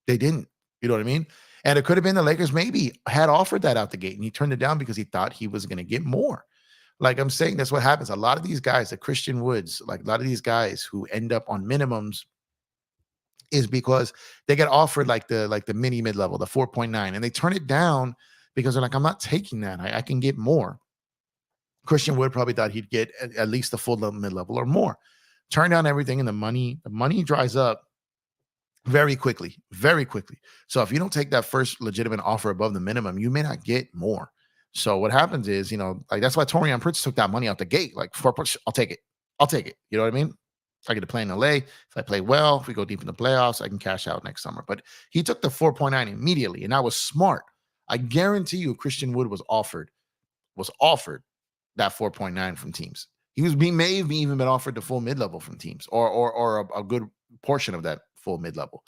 They didn't. You know what I mean? And it could have been the Lakers maybe had offered that out the gate and he turned it down because he thought he was going to get more. Like I'm saying, that's what happens. A lot of these guys, the Christian Woods, like a lot of these guys who end up on minimums is because they get offered like the mini mid-level, the 4.9, and they turn it down because they're like, I'm not taking that. I can get more. Christian Wood probably thought he'd get at least the full mid-level or more. Turn down everything and the money dries up very quickly, very quickly. So if you don't take that first legitimate offer above the minimum, you may not get more. So what happens is, that's why Torian Prince took that money out the gate. Like, I'll take it. I'll take it. You know what I mean? I get to play in LA. If I play well, if we go deep in the playoffs, I can cash out next summer. But he took the 4.9 immediately, and that was smart. I guarantee you Christian Wood was offered that 4.9 from teams. He may have even been offered the full mid-level from teams or a good portion of that full mid-level.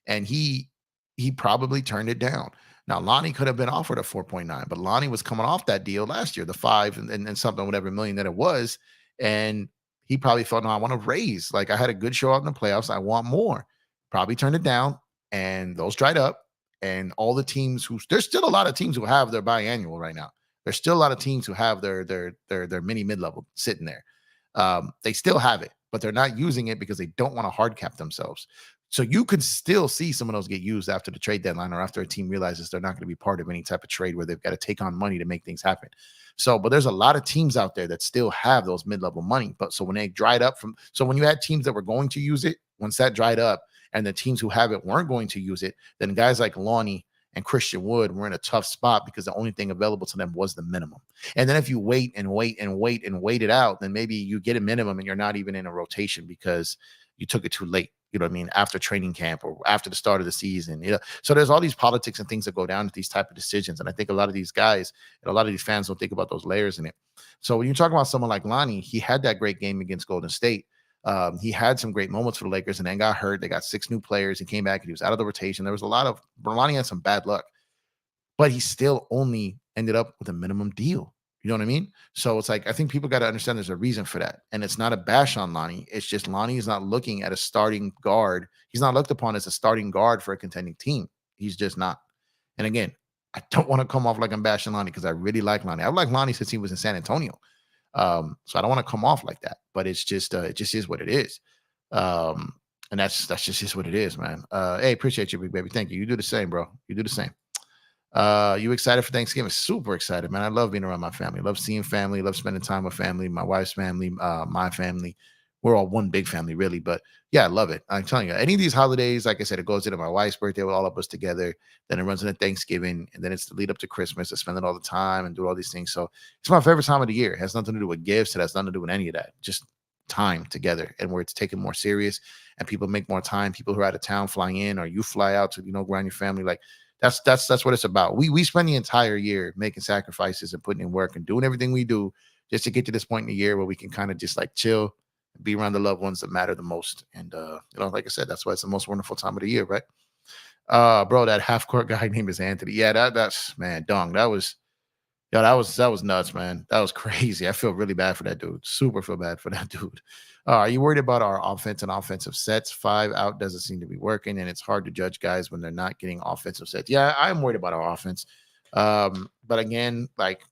And he probably turned it down. Now, Lonnie could have been offered a 4.9, but Lonnie was coming off that deal last year, the 5 and something, whatever million that it was. And he probably felt, no, I want to raise. Like, I had a good show out in the playoffs. I want more. Probably turned it down, and those dried up. And all the teams there's still a lot of teams who have their biannual right now. There's still a lot of teams who have their mini mid-level sitting there. They still have it, but they're not using it because they don't want to hard cap themselves. So you could still see some of those get used after the trade deadline or after a team realizes they're not going to be part of any type of trade where they've got to take on money to make things happen. So, but there's a lot of teams out there that still have those mid-level money. But so when they dried up when you had teams that were going to use it, once that dried up and the teams who have it weren't going to use it, then guys like Lonnie and Christian Wood were in a tough spot because the only thing available to them was the minimum. And then if you wait it out, then maybe you get a minimum and you're not even in a rotation because you took it too late. You know what I mean? After training camp or after the start of the season. So there's all these politics and things that go down with these type of decisions. And I think a lot of these guys and a lot of these fans don't think about those layers in it. So when you're talking about someone like Lonnie, he had that great game against Golden State. He had some great moments for the Lakers and then got hurt. They got 6 new players. He came back and he was out of the rotation. There was a lot of Lonnie had some bad luck, but he still only ended up with a minimum deal. You know what I mean? So it's like I think people got to understand there's a reason for that. And it's not a bash on Lonnie. It's just Lonnie is not looking at a starting guard. He's not looked upon as a starting guard for a contending team. He's just not. And again, I don't want to come off like I'm bashing Lonnie because I really like Lonnie. I've liked Lonnie since he was in San Antonio. So I don't want to come off like that, but it just is what it is. Um, and that's just is what it is, man. Hey, appreciate you, big baby. Thank you. You do the same, bro. You do the same. You excited for Thanksgiving? Super excited, man. I love being around my family. Love seeing family. Love spending time with family. My wife's family, my family. We're all one big family, really. But yeah, I love it. I'm telling you, any of these holidays, like I said, it goes into my wife's birthday with all of us together. Then it runs into Thanksgiving, and then it's the lead up to Christmas. I spend it all the time and do all these things. So it's my favorite time of the year. It has nothing to do with gifts. It has nothing to do with any of that. Just time together, and where it's taken more serious, and people make more time. People who are out of town flying in, or you fly out to around your family, like that's what it's about. We spend the entire year making sacrifices and putting in work and doing everything we do just to get to this point in the year where we can kind of just like chill and be around the loved ones that matter the most. And like I said, that's why it's the most wonderful time of the year, right? Bro, that half court guy name is Anthony. Yeah, that's man, dong. That was nuts, man. That was crazy. I feel really bad for that dude. Super feel bad for that dude. Are you worried about our offense and offensive sets? 5 out doesn't seem to be working, and it's hard to judge guys when they're not getting offensive sets. Yeah, I'm worried about our offense. But again, like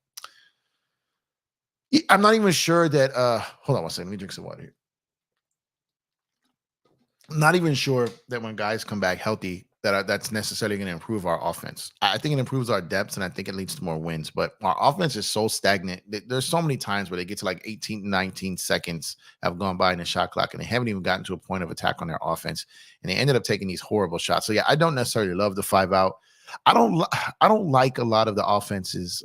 I'm not even sure that hold on one second. Let me drink some water here. I'm not even sure that when guys come back healthy, that's necessarily going to improve our offense. I think it improves our depths, and I think it leads to more wins. But our offense is so stagnant. There's so many times where they get to like 18, 19 seconds have gone by in the shot clock, and they haven't even gotten to a point of attack on their offense, and they ended up taking these horrible shots. So yeah, I don't necessarily love the 5 out. I don't like a lot of the offenses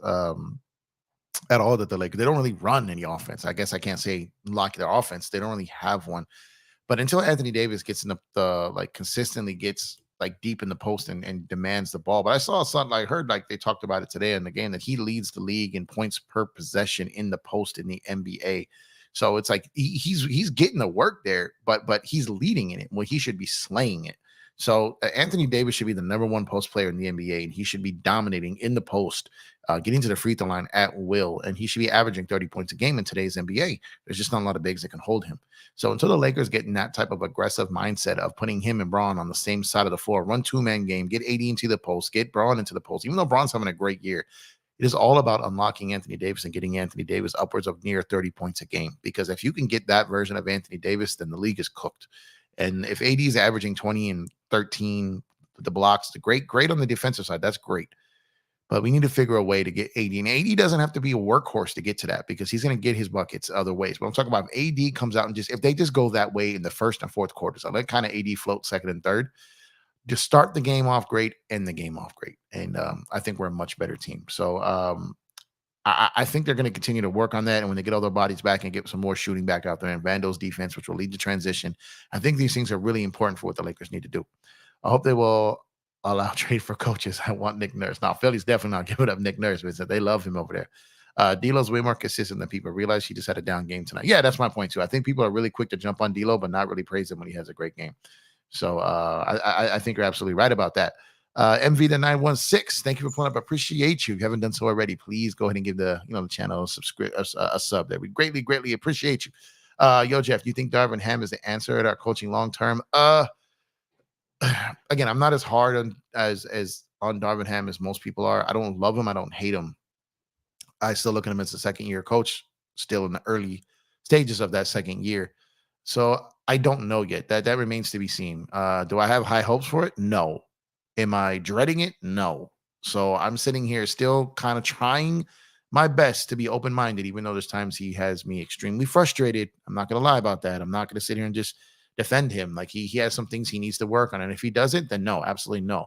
at all that they don't really run any offense. I guess I can't say like their offense. They don't really have one. But until Anthony Davis gets in the like consistently gets like deep in the post and demands the ball. But I saw something I heard like they talked about it today in the game that he leads the league in points per possession in the post in the NBA. So it's like he's getting the work there, but he's leading in it. Well, he should be slaying it. So Anthony Davis should be the #1 post player in the NBA, and he should be dominating in the post, getting to the free throw line at will, and he should be averaging 30 points a game in today's NBA. There's just not a lot of bigs that can hold him. So until the Lakers get in that type of aggressive mindset of putting him and Braun on the same side of the floor, run 2-man game, get AD into the post, get Braun into the post, even though Braun's having a great year, it is all about unlocking Anthony Davis and getting Anthony Davis upwards of near 30 points a game. Because if you can get that version of Anthony Davis, then the league is cooked. And if AD is averaging 20 and 13, the blocks, the great on the defensive side, that's great. But we need to figure a way to get AD. And AD doesn't have to be a workhorse to get to that because he's going to get his buckets other ways. But I'm talking about if AD comes out and if they just go that way in the first and fourth quarters, I let kind of AD float second and third. Just start the game off great, end the game off great. And I think we're a much better team. So I think they're going to continue to work on that. And when they get all their bodies back and get some more shooting back out there and Vando's defense, which will lead to transition, I think these things are really important for what the Lakers need to do. I hope they will allow trade for coaches. I want Nick Nurse. Now, Philly's definitely not giving up Nick Nurse, but they love him over there. D'Lo's way more consistent than people realize. He just had a down game tonight. Yeah, that's my point too. I think people are really quick to jump on D'Lo, but not really praise him when he has a great game. So I think you're absolutely right about that. MV the 916, thank you for pulling up. Appreciate you. If you haven't done so already, please go ahead and give the channel a sub there. We greatly appreciate you. Yo, Jeff, do you think Darvin Ham is the answer at our coaching long term? Again, I'm not as hard on Darvin Ham as most people are. I don't love him. I don't hate him. I still look at him as a second-year coach, still in the early stages of that second year. So I don't know yet. That remains to be seen. Do I have high hopes for it? No. Am I dreading it? No. So I'm sitting here still kind of trying my best to be open-minded, even though there's times he has me extremely frustrated. I'm not going to lie about that. I'm not going to sit here and just defend him. Like he has some things he needs to work on. And if he doesn't, then no, absolutely no.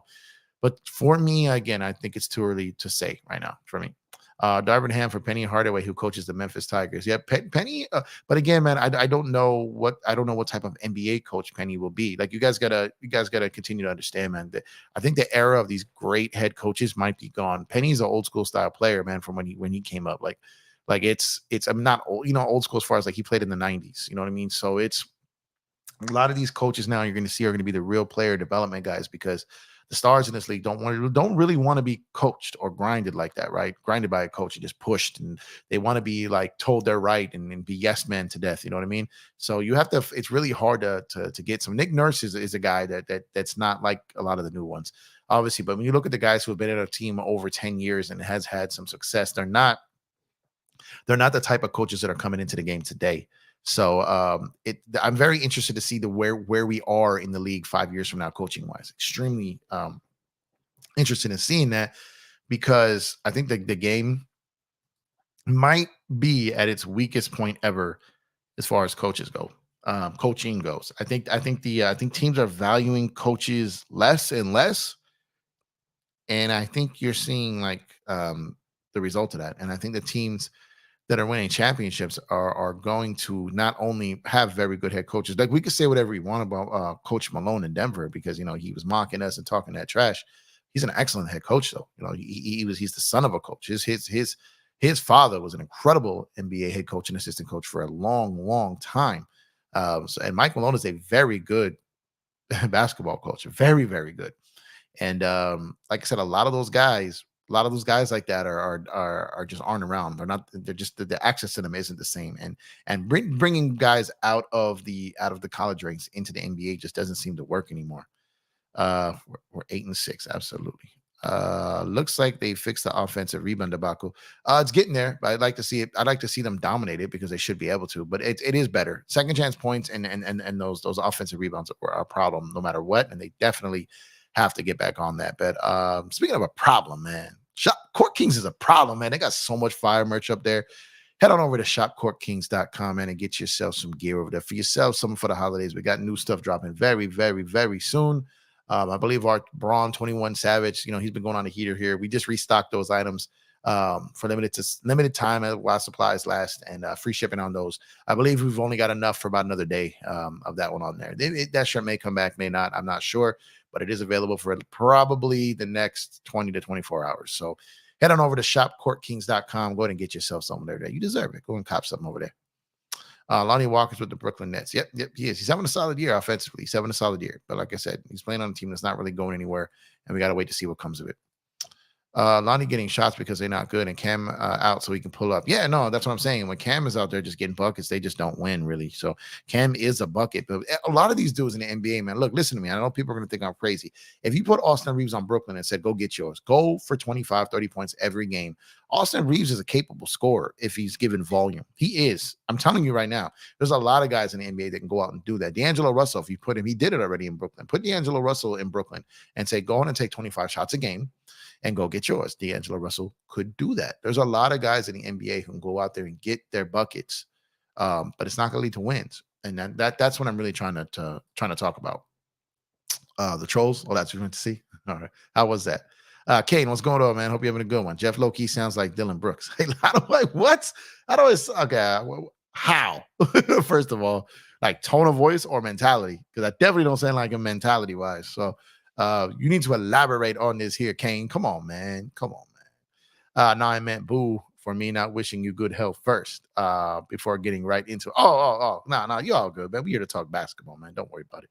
But for me, again, I think it's too early to say right now for me. Darvin Ham for Penny Hardaway, who coaches the Memphis Tigers. Yeah, Penny. But again, man, I don't know what type of NBA coach Penny will be. Like you guys gotta continue to understand, man. That I think the era of these great head coaches might be gone. Penny's an old school style player, man, from when he came up. Like it's I'm not old, old school as far as like he played in the 90s. You know what I mean? So it's A lot of these coaches now you're going to see are going to be the real player development guys because the stars in this league don't really want to be coached or grinded like that, right? Grinded by a coach and just pushed, and they want to be like told they're right and be yes men to death. You know what I mean? So you have to. It's really hard to get some. Nick Nurse is a guy that's not like a lot of the new ones, obviously. But when you look at the guys who have been in a team over 10 years and has had some success, they're not the type of coaches that are coming into the game today. So I'm very interested to see where we are in the league 5 years from now, coaching wise. Extremely interested in seeing that because I think the game might be at its weakest point ever as far as coaching goes. I think teams are valuing coaches less and less, and I think you're seeing like the result of that. And I think the teams that are winning championships are going to not only have very good head coaches. Like we could say whatever we want about Coach Malone in Denver because he was mocking us and talking that trash. He's an excellent head coach, though. He's the son of a coach. His father was an incredible NBA head coach and assistant coach for a long, long time. And Mike Malone is a very good basketball coach, very, very good. And like I said, a lot of those guys like that are just aren't around. They're not. They're just the access to them isn't the same. And bringing guys out of the college ranks into the NBA just doesn't seem to work anymore. We're 8-6, absolutely. Looks like they fixed the offensive rebound debacle. It's getting there, but I'd like to see it. I'd like to see them dominate it because they should be able to. But it is better. Second chance points and those offensive rebounds were a problem no matter what, and they definitely have to get back on that. But speaking of a problem, man, Court Kings is a problem, man. They got so much fire merch up there. Head on over to shopcourtkings.com, man, and get yourself some gear over there for yourself, something for the holidays. We got new stuff dropping very, very, very soon. I believe our Braun 21 Savage, he's been going on a heater here. We just restocked those items for limited time while supplies last, and free shipping on those. I believe we've only got enough for about another day of that one on there. That shirt may come back, may not. I'm not sure, but it is available for probably the next 20 to 24 hours. So head on over to shopcourtkings.com. Go ahead and get yourself something there. You deserve it. Go and cop something over there. Lonnie Walker's with the Brooklyn Nets. Yep, he is. He's having a solid year offensively. He's having a solid year. But like I said, he's playing on a team that's not really going anywhere, and we got to wait to see what comes of it. Lonnie getting shots because they're not good, and Cam out so he can pull up. Yeah, no, that's what I'm saying. When Cam is out there just getting buckets, they just don't win, really. So Cam is a bucket. But a lot of these dudes in the NBA, man, look, listen to me. I know people are going to think I'm crazy. If you put Austin Reaves on Brooklyn and said, go get yours, go for 25, 30 points every game. Austin Reaves is a capable scorer if he's given volume. He is. I'm telling you right now, there's a lot of guys in the NBA that can go out and do that. D'Angelo Russell, if you put him, he did it already in Brooklyn. Put D'Angelo Russell in Brooklyn and say, go on and take 25 shots a game and go get yours. D'Angelo Russell could do that. There's a lot of guys in the NBA who can go out there and get their buckets, but it's not going to lead to wins. And that's what I'm really trying to talk about. The trolls. Oh, that's what you went to see. All right. How was that? Kane, what's going on, man? Hope you're having a good one. Jeff Loki sounds like Dylan Brooks. Hey, what? How do I? Okay. How? First of all, like tone of voice or mentality? Because I definitely don't sound like him mentality wise. So you need to elaborate on this here, Kane. Come on, man. No, I meant boo for me not wishing you good health first before getting right into it. No, you're all good, man. We're here to talk basketball, man. Don't worry about it.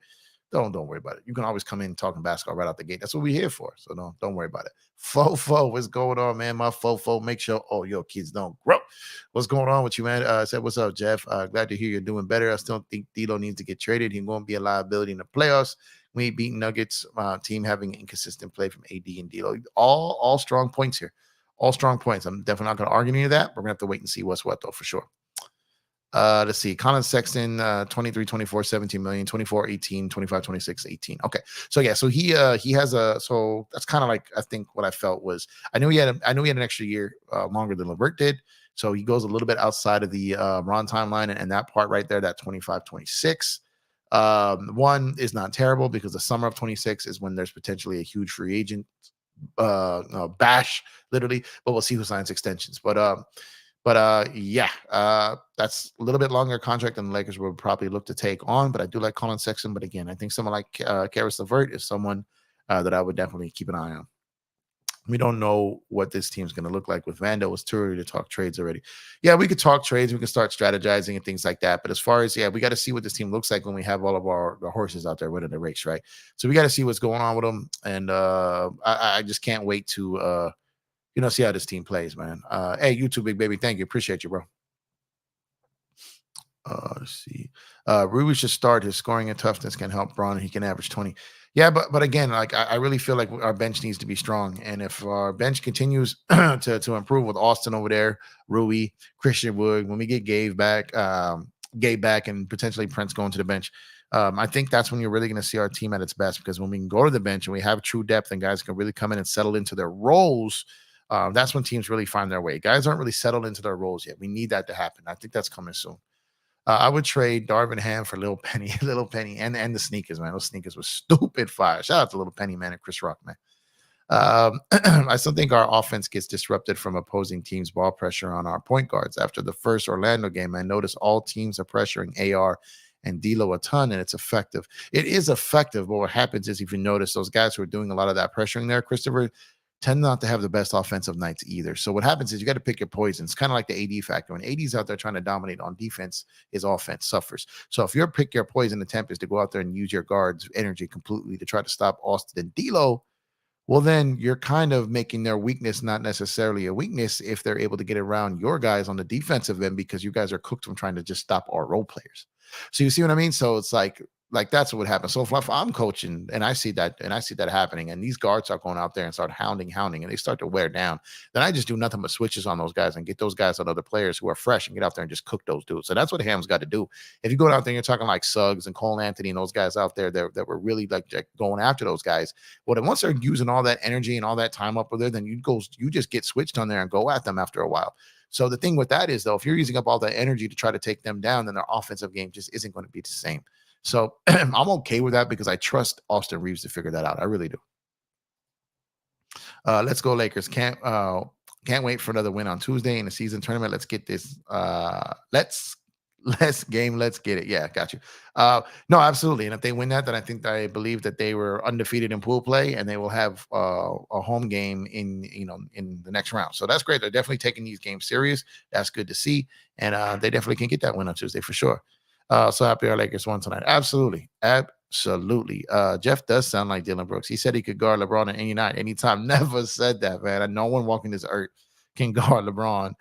Don't worry about it. You can always come in talking basketball right out the gate. That's what we're here for. So don't worry about it. Fofo, what's going on, man? My Fofo, make sure your kids don't grow. What's going on with you, man? I said, what's up, Jeff? Glad to hear you're doing better. I still think D'Lo needs to get traded. He's going to be a liability in the playoffs. We ain't beating Nuggets team having inconsistent play from AD and D'Lo. All strong points here. All strong points. I'm definitely not going to argue any of that. We're going to have to wait and see what's what, though, for sure. Let's see. Colin Sexton, 23, 24, 17 million, 24, 18, 25, 26, 18. Okay. So yeah, so he has so that's kind of like, I think what I felt was, I knew he had an extra year longer than LeVert did. So he goes a little bit outside of the Ron timeline, and that part right there, that 25, 26. One is not terrible because the summer of 26 is when there's potentially a huge free agent bash, literally, but we'll see who signs extensions. That's a little bit longer contract than the Lakers would probably look to take on. But I do like Colin Sexton. But again, I think someone like Karis LeVert is someone that I would definitely keep an eye on. We don't know what this team's going to look like with Vando. It's too early to talk trades already. Yeah, we could talk trades. We can start strategizing and things like that. But as far as, yeah, we got to see what this team looks like when we have all of our horses out there winning the race, right? So we got to see what's going on with them. And I just can't wait to, see how this team plays, man. Hey, you too, big baby. Thank you. Appreciate you, bro. Let's see. Reaves should start. His scoring and toughness can help Braun, and he can average 20. Yeah, but again, like I really feel like our bench needs to be strong. And if our bench continues to improve with Austin over there, Rui, Christian Wood, when we get Gabe back and potentially Prince going to the bench, I think that's when you're really going to see our team at its best, because when we can go to the bench and we have true depth and guys can really come in and settle into their roles, that's when teams really find their way. Guys aren't really settled into their roles yet. We need that to happen. I think that's coming soon. I would trade Darvin Ham for Little Penny, Little Penny, and the sneakers, man. Those sneakers were stupid fire. Shout out to Little Penny, man, and Chris Rock, man. I still think our offense gets disrupted from opposing teams' ball pressure on our point guards. After the first Orlando game, I noticed all teams are pressuring AR and D'Lo a ton, and it's effective. It is effective, but what happens is, if you notice, those guys who are doing a lot of that pressuring there, Christopher, tend not to have the best offensive nights either. So what happens is you got to pick your poison. It's kind of like the AD factor. When AD's out there trying to dominate on defense, his offense suffers. So if your pick your poison attempt is to go out there and use your guards' energy completely to try to stop Austin and D'Lo, well, then you're kind of making their weakness not necessarily a weakness if they're able to get around your guys on the defensive end, because you guys are cooked from trying to just stop our role players. So you see what I mean? So it's like that's what would happen. So if I'm coaching and I see that happening, and these guards are going out there and start hounding, and they start to wear down, then I just do nothing but switches on those guys and get those guys on other players who are fresh and get out there and just cook those dudes. So that's what Ham's got to do. If you go out there and you're talking like Suggs and Cole Anthony and those guys out there that were really like going after those guys, well, then once they're using all that energy and all that time up with there, then you just get switched on there and go at them after a while. So the thing with that is, though, if you're using up all that energy to try to take them down, then their offensive game just isn't going to be the same. So I'm okay with that because I trust Austin Reaves to figure that out. I really do. Let's go Lakers. Can't wait for another win on Tuesday in the season tournament. Let's get this. Let's get it. Yeah, got you. No, absolutely. And if they win that, then I believe that they were undefeated in pool play, and they will have a home game in the next round. So that's great. They're definitely taking these games serious. That's good to see, and they definitely can get that win on Tuesday for sure. So happy our Lakers won tonight. Absolutely. Absolutely. Jeff does sound like Dylan Brooks. He said he could guard LeBron at any night, anytime. Never said that, man. And no one walking this earth can guard LeBron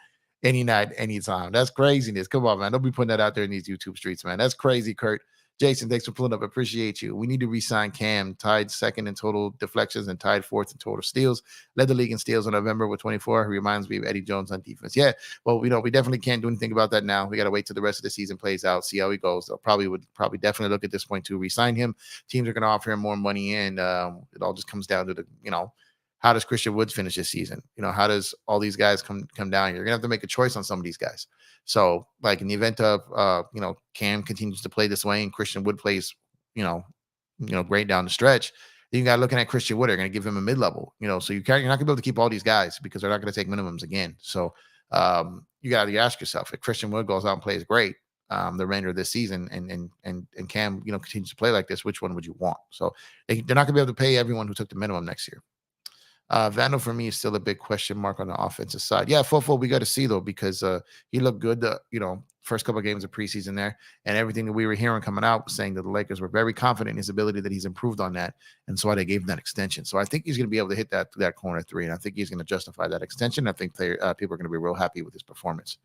any night, anytime. That's craziness. Come on, man. Don't be putting that out there in these YouTube streets, man. That's crazy, Kurt. Jason, thanks for pulling up. Appreciate you. We need to re-sign Cam, tied second in total deflections and tied fourth in total steals. Led the league in steals in November with 24. He reminds me of Eddie Jones on defense. Yeah, well, we definitely can't do anything about that now. We got to wait till the rest of the season plays out, see how he goes. They'll probably definitely look at this point to re-sign him. Teams are going to offer him more money, and it all just comes down to how does Christian Woods finish this season? How does all these guys come down? You're gonna have to make a choice on some of these guys. So, like in the event of Cam continues to play this way and Christian Wood plays, great down the stretch, then you got looking at Christian Wood. They're going to give him a mid-level. So you're not going to be able to keep all these guys because they're not going to take minimums again. So you got to ask yourself, if Christian Wood goes out and plays great the remainder of this season, and Cam continues to play like this, which one would you want? So they're not going to be able to pay everyone who took the minimum next year. Vandal for me is still a big question mark on the offensive side. Yeah, Fofo, we got to see though, because he looked good first couple of games of preseason there, and everything that we were hearing coming out was saying that the Lakers were very confident in his ability, that he's improved on that, and so why they gave him that extension. So I think he's going to be able to hit that corner three, and I think he's going to justify that extension. I think people are going to be real happy with his performance.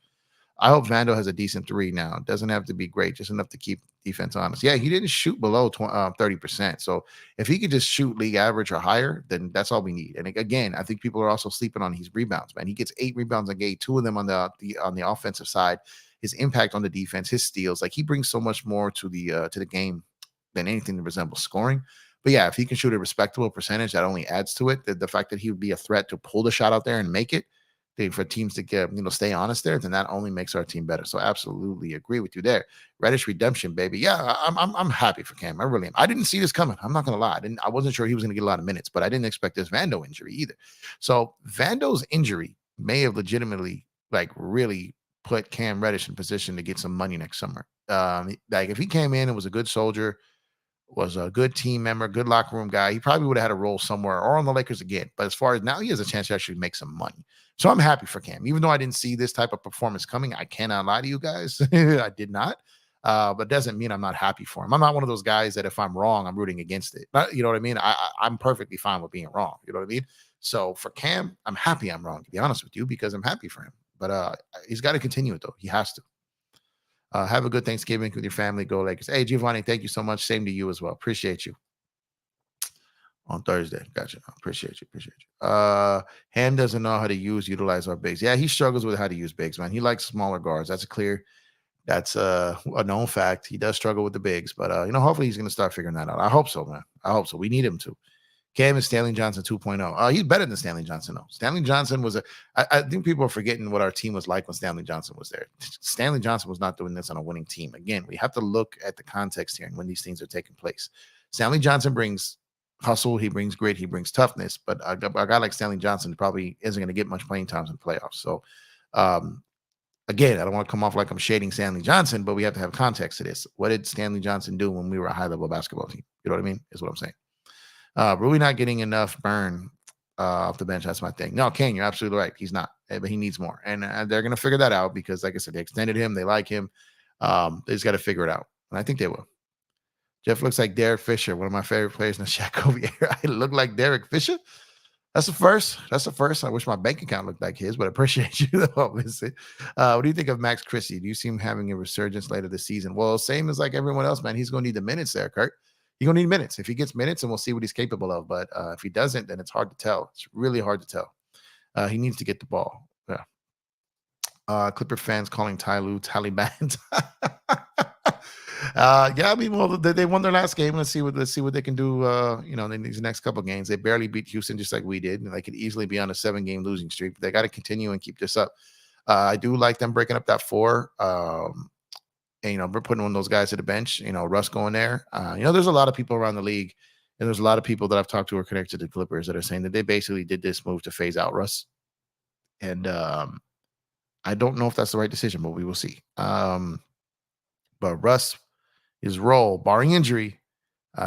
I hope Vando has a decent three now. It doesn't have to be great, just enough to keep defense honest. Yeah, he didn't shoot below 30%. So if he could just shoot league average or higher, then that's all we need. And again, I think people are also sleeping on his rebounds, man. He gets 8 rebounds a game, 2 of them on the offensive side. His impact on the defense, his steals, like he brings so much more to the game than anything that resembles scoring. But yeah, if he can shoot a respectable percentage, that only adds to it. The fact that he would be a threat to pull the shot out there and make it, for teams to get stay honest there, then that only makes our team better. So absolutely agree with you there. Reddish redemption, baby. Yeah, I'm happy for Cam. I really am. I didn't see this coming. I'm not gonna lie. I wasn't sure he was gonna get a lot of minutes, but I didn't expect this Vando injury either. So Vando's injury may have legitimately really put Cam Reddish in position to get some money next summer. Like if he came in and was a good soldier, was a good team member, good locker room guy. He probably would have had a role somewhere or on the Lakers again. But as far as now, he has a chance to actually make some money. So I'm happy for Cam. Even though I didn't see this type of performance coming, I cannot lie to you guys. I did not. But doesn't mean I'm not happy for him. I'm not one of those guys that if I'm wrong, I'm rooting against it. But you know what I mean? I'm perfectly fine with being wrong. You know what I mean? So for Cam, I'm happy I'm wrong, to be honest with you, because I'm happy for him. But he's got to continue it though. He has to. Have a good Thanksgiving with your family. Go Lakers. Hey, Giovanni, thank you so much. Same to you as well. Appreciate you on Thursday. Gotcha. Appreciate you. Appreciate you. Ham doesn't know how to utilize our bigs. Yeah, he struggles with how to use bigs, man. He likes smaller guards. That's a known fact. He does struggle with the bigs, but hopefully he's gonna start figuring that out. I hope so, man. I hope so. We need him to. Cam is Stanley Johnson 2.0. He's better than Stanley Johnson, though. Stanley Johnson was I think people are forgetting what our team was like when Stanley Johnson was there. Stanley Johnson was not doing this on a winning team. Again, we have to look at the context here and when these things are taking place. Stanley Johnson brings hustle, he brings grit, he brings toughness, but a guy like Stanley Johnson probably isn't going to get much playing times in the playoffs. So, again, I don't want to come off like I'm shading Stanley Johnson, but we have to have context to this. What did Stanley Johnson do when we were a high-level basketball team? You know what I mean? Is what I'm saying. Really not getting enough burn off the bench. That's my thing. No, Ken, you're absolutely right. He's not, but he needs more. And they're going to figure that out because, like I said, they extended him. They like him. They just got to figure it out. And I think they will. Jeff looks like Derek Fisher, one of my favorite players in the Shaq Kobe era. I look like Derek Fisher. That's the first. That's the first. I wish my bank account looked like his, but I appreciate you though, obviously. What do you think of Max Christie? Do you see him having a resurgence later this season? Well, same as like everyone else, man. He's going to need the minutes there, Kurt. He's going to need minutes. If he gets minutes, and we'll see what he's capable of. But if he doesn't, then it's hard to tell. It's really hard to tell. He needs to get the ball. Yeah. Clipper fans calling Ty Lue Taliban. Yeah, I mean, well, they won their last game. Let's see what they can do. In these next couple of games, they barely beat Houston just like we did, and they could easily be on a 7-game losing streak. But they got to continue and keep this up. I do like them breaking up that 4. And we're putting one of those guys to the bench. Russ going there. There's a lot of people around the league, and there's a lot of people that I've talked to who are connected to the Clippers that are saying that they basically did this move to phase out Russ. And I don't know if that's the right decision, but we will see. But Russ, his role, barring injury,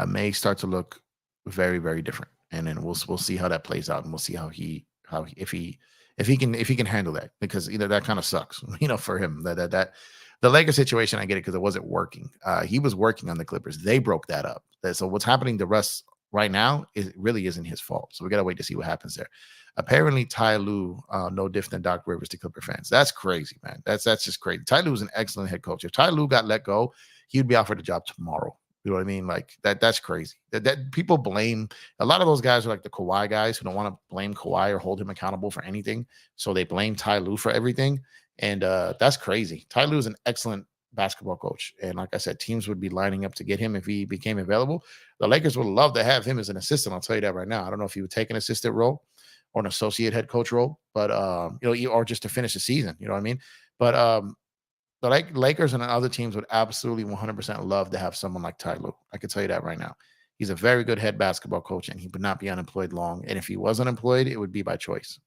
may start to look very, very different. And then we'll see how that plays out, and we'll see if he can handle that, because that kind of sucks, for him. That the Lakers situation, I get it because it wasn't working. He was working on the Clippers. They broke that up. So what's happening to Russ right now really isn't his fault. So we got to wait to see what happens there. Apparently, Ty Lue, no different than Doc Rivers to Clipper fans. That's crazy, man. That's just crazy. Ty Lue is an excellent head coach. If Ty Lue got let go, he would be offered a job tomorrow. You know what I mean? Like that's crazy. That people blame a lot of those guys are like the Kawhi guys who don't want to blame Kawhi or hold him accountable for anything. So they blame Ty Lue for everything. And that's crazy. Ty Lue is an excellent basketball coach. And like I said, teams would be lining up to get him if he became available. The Lakers would love to have him as an assistant. I'll tell you that right now. I don't know if he would take an assistant role or an associate head coach role, but or just to finish the season. You know what I mean? But the Lakers and other teams would absolutely 100% love to have someone like Ty Lue. I can tell you that right now. He's a very good head basketball coach, and he would not be unemployed long. And if he was unemployed, it would be by choice.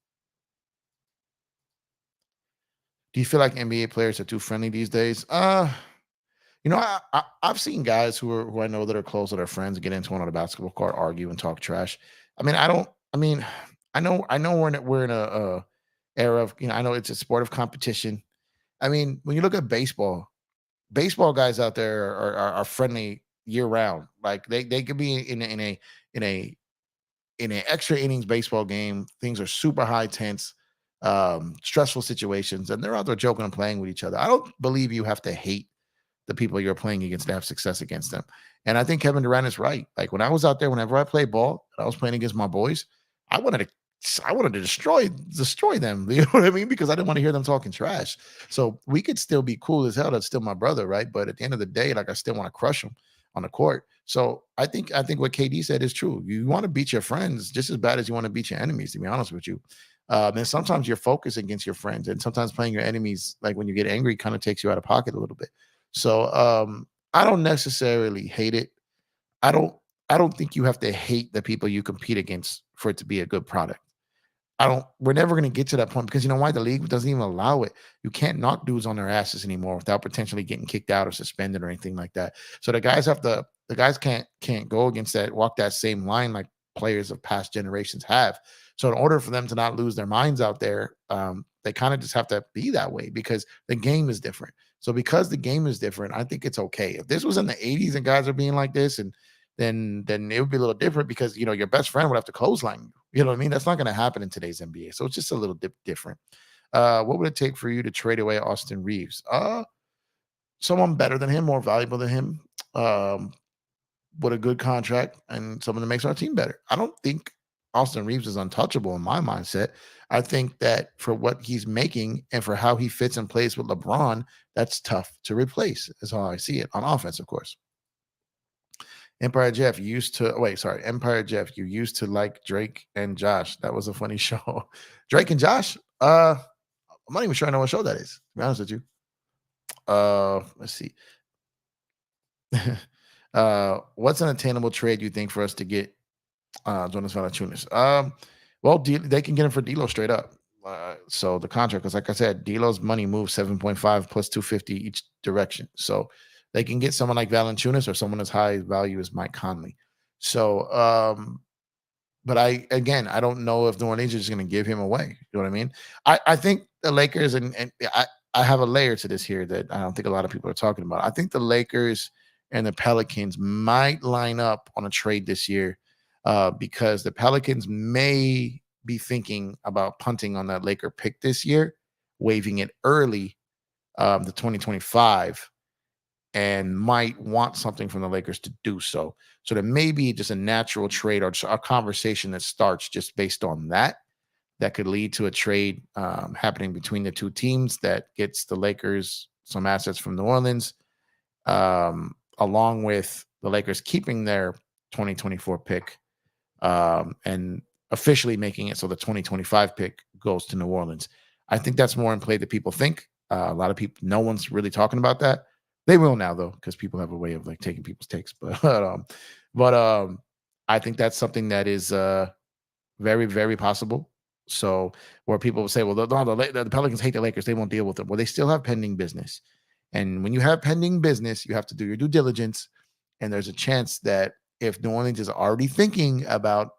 Do you feel like NBA players are too friendly these days? I've seen guys who I know that are close, that are friends, get into one on a basketball court, argue and talk trash. I mean, I don't. I mean, I know we're in a era of, I know it's a sport of competition. I mean, when you look at baseball guys out there are friendly year round. Like they could be in a extra innings baseball game. Things are super high tense, stressful situations, and they're out there joking and playing with each other. I don't believe you have to hate the people you're playing against to have success against them. And I think Kevin Durant is right. Like when I was out there, whenever I played ball, I was playing against my boys. I wanted to destroy them. You know what I mean? Because I didn't want to hear them talking trash. So we could still be cool as hell. That's still my brother, right? But at the end of the day, like I still want to crush him on the court. So I think what KD said is true. You want to beat your friends just as bad as you want to beat your enemies, to be honest with you. And sometimes you're focused against your friends, and sometimes playing your enemies, like when you get angry, kind of takes you out of pocket a little bit. So I don't necessarily hate it. I don't I don't think you have to hate the people you compete against for it to be a good product. We're never going to get to that point because you know why? The league doesn't even allow it. You can't knock dudes on their asses anymore without potentially getting kicked out or suspended or anything like that. So the guys have to The guys can't go against that, walk that same line like players of past generations have. So in order for them to not lose their minds out there, they kind of just have to be that way because the game is different. So because the game is different, I think it's okay. If this was in the 80s and guys are being like this, and then it would be a little different because your best friend would have to clothesline you. You know what I mean? That's not going to happen in today's NBA. So it's just a little different. What would it take for you to trade away Austin Reaves? Someone better than him, more valuable than him, with a good contract and someone that makes our team better. I don't think Austin Reaves is untouchable in my mindset. I think that for what he's making and for how he fits and plays with LeBron, that's tough to replace, is how I see it on offense, of course. Empire Jeff, Empire Jeff, you used to like Drake and Josh. That was a funny show. Drake and Josh? I'm not even sure I know what show that is, to be honest with you. Let's see. What's an attainable trade you think for us to get Jonas Valanciunas? Well, they can get him for D'Lo straight up. So the contract, because like I said, D'Lo's money moves 7.5 plus 250 each direction. So they can get someone like Valanciunas or someone as high value as Mike Conley. So, but I don't know if New Orleans is just going to give him away. You know what I mean? I think the Lakers and I have a layer to this here that I don't think a lot of people are talking about. I think the Lakers and the Pelicans might line up on a trade this year because the Pelicans may be thinking about punting on that Laker pick this year, waiving it early to 2025, and might want something from the Lakers to do so. So there may be just a natural trade or a conversation that starts just based on that could lead to a trade happening between the two teams that gets the Lakers some assets from New Orleans, along with the Lakers keeping their 2024 pick and officially making it so the 2025 pick goes to New Orleans. I think that's more in play than people think. A lot of people, no one's really talking about that. They will now, though, because people have a way of like taking people's takes. But I think that's something that is very, very possible. So where people will say, well, the Pelicans hate the Lakers, they won't deal with them. Well, they still have pending business. And when you have pending business, you have to do your due diligence. And there's a chance that if New Orleans is already thinking about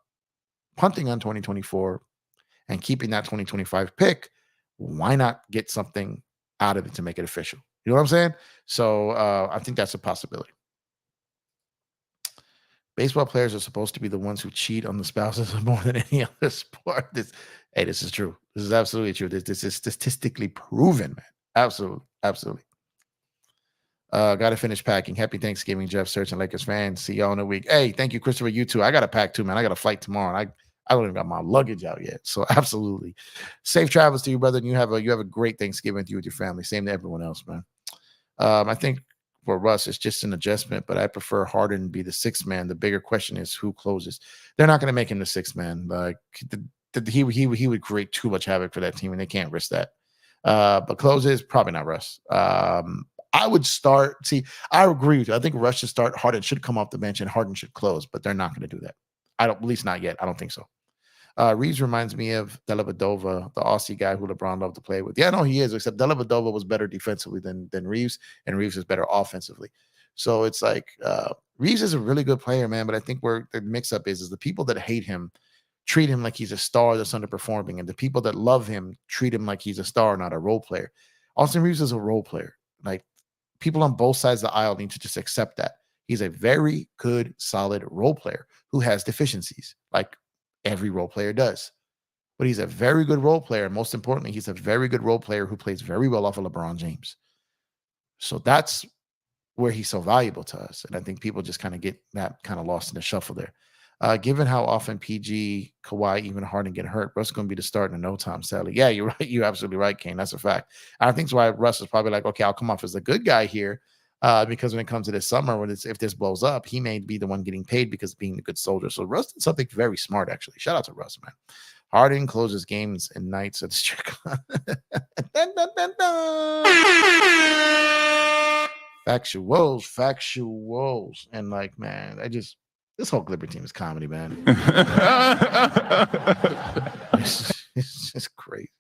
punting on 2024 and keeping that 2025 pick, why not get something out of it to make it official? You know what I'm saying? So I think that's a possibility. Baseball players are supposed to be the ones who cheat on the spouses more than any other sport. This is true. This is absolutely true. This is statistically proven, man. Absolutely. Absolutely. Got to finish packing. Happy Thanksgiving, Jeff Search and Lakers fans. See y'all in a week. Hey, thank you, Christopher. You too. I got to pack too, man. I got a flight tomorrow. And I don't even got my luggage out yet. So absolutely. Safe travels to you, brother. And you have a great Thanksgiving with you with your family. Same to everyone else, man. I think for Russ, it's just an adjustment, but I prefer Harden to be the sixth man. The bigger question is who closes. They're not going to make him the sixth man. Like he would create too much havoc for that team, and they can't risk that. But closes, probably not Russ. I would start. See, I agree with you. I think Russ should start. Harden should come off the bench, and Harden should close. But they're not going to do that. At least not yet. I don't think so. Reaves reminds me of Dellavedova, the Aussie guy who LeBron loved to play with. Yeah, no, he is. Except Dellavedova was better defensively than Reaves, and Reaves is better offensively. So it's like Reaves is a really good player, man. But I think where the mix-up is the people that hate him treat him like he's a star that's underperforming, and the people that love him treat him like he's a star, not a role player. Austin Reaves is a role player. Like people on both sides of the aisle need to just accept that he's a very good, solid role player who has deficiencies, like every role player does. But he's a very good role player. And most importantly, he's a very good role player who plays very well off of LeBron James. So that's where he's so valuable to us. And I think people just kind of get that kind of lost in the shuffle there. Given how often PG, Kawhi, even Harden get hurt, Russ is going to be the start in no time, sadly. Yeah, you're right. You're absolutely right, Kane. That's a fact. And I think that's why Russ is probably like, okay, I'll come off as the good guy here. Because when it comes to this summer, if this blows up, he may be the one getting paid because of being a good soldier. So Russ did something very smart, actually. Shout out to Russ, man. Harden closes games and nights at the strip club. Factuals. And like, man, this whole Clipper team is comedy, man. It's just crazy.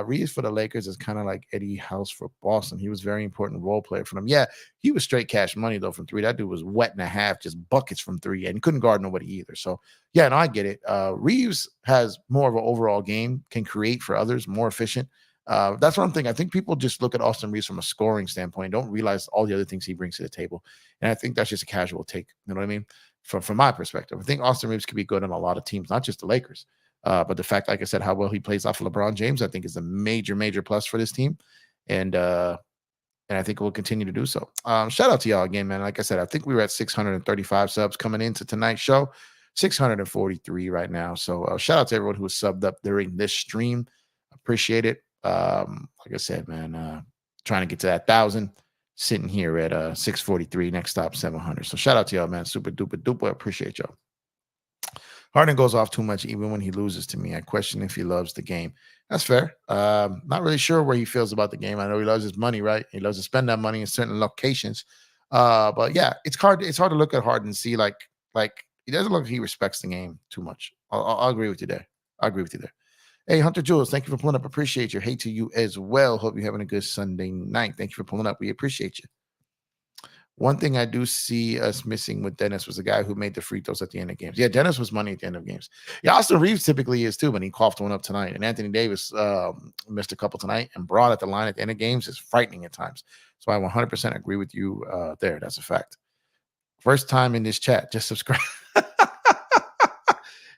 Reaves for the Lakers is kind of like Eddie House for Boston. He was a very important role player for them. Yeah, he was straight cash money though from three. That dude was wet and a half, just buckets from three, and couldn't guard nobody either. So yeah, no, I get it. Reaves has more of an overall game, can create for others, more efficient. That's one thing. I think people just look at Austin Reaves from a scoring standpoint, don't realize all the other things he brings to the table. And I think that's just a casual take. You know what I mean? From my perspective, I think Austin Reaves could be good on a lot of teams, not just the Lakers. But the fact, like I said, how well he plays off of LeBron James, I think is a major, major plus for this team. And I think we'll continue to do so. Shout out to y'all again, man. Like I said, I think we were at 635 subs coming into tonight's show, 643 right now. So shout out to everyone who was subbed up during this stream. Appreciate it. Like I said, man, trying to get to that 1,000, sitting here at 643, next stop 700. So shout out to y'all, man. Super duper duper. Appreciate y'all. Harden goes off too much even when he loses to me. I question if he loves the game. That's fair. Not really sure where he feels about the game. I know he loves his money, right? He loves to spend that money in certain locations. But yeah, it's hard to look at Harden and see like he doesn't look like he respects the game too much. I'll agree with you there. I agree with you there. Hey, Hunter Jules, thank you for pulling up. Appreciate you. Hey to you as well. Hope you're having a good Sunday night. Thank you for pulling up. We appreciate you. One thing I do see us missing with Dennis was the guy who made the free throws at the end of games. Yeah, Dennis was money at the end of games. Yeah, Austin Reaves typically is too, but he coughed one up tonight. And Anthony Davis missed a couple tonight, and Broad at the line at the end of games is frightening at times. So I 100% agree with you there. That's a fact. First time in this chat, just subscribe.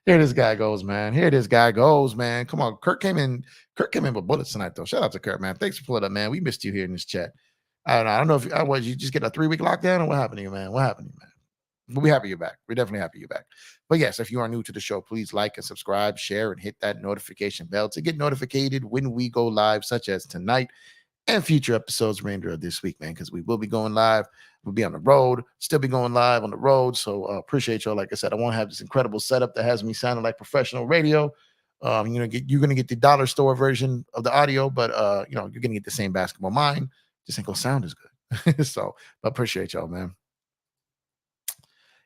Here this guy goes, man. Come on, Kurt came in with bullets tonight, though. Shout out to Kurt, man. Thanks for pulling up, man. We missed you here in this chat. I don't know if you just get a 3-week lockdown or what happened to you, man? What happened to you, man? But we're happy you're back. We're definitely happy you're back. But yes, if you are new to the show, please like and subscribe, share, and hit that notification bell to get notified when we go live, such as tonight and future episodes remainder of this week, man, because we will be going live. We'll be on the road, still be going live on the road. So appreciate y'all. Like I said, I want to have this incredible setup that has me sounding like professional radio. You're gonna get the dollar store version of the audio, but you're gonna get the same basketball mind. Just ain't gonna sound as good. So appreciate y'all, man.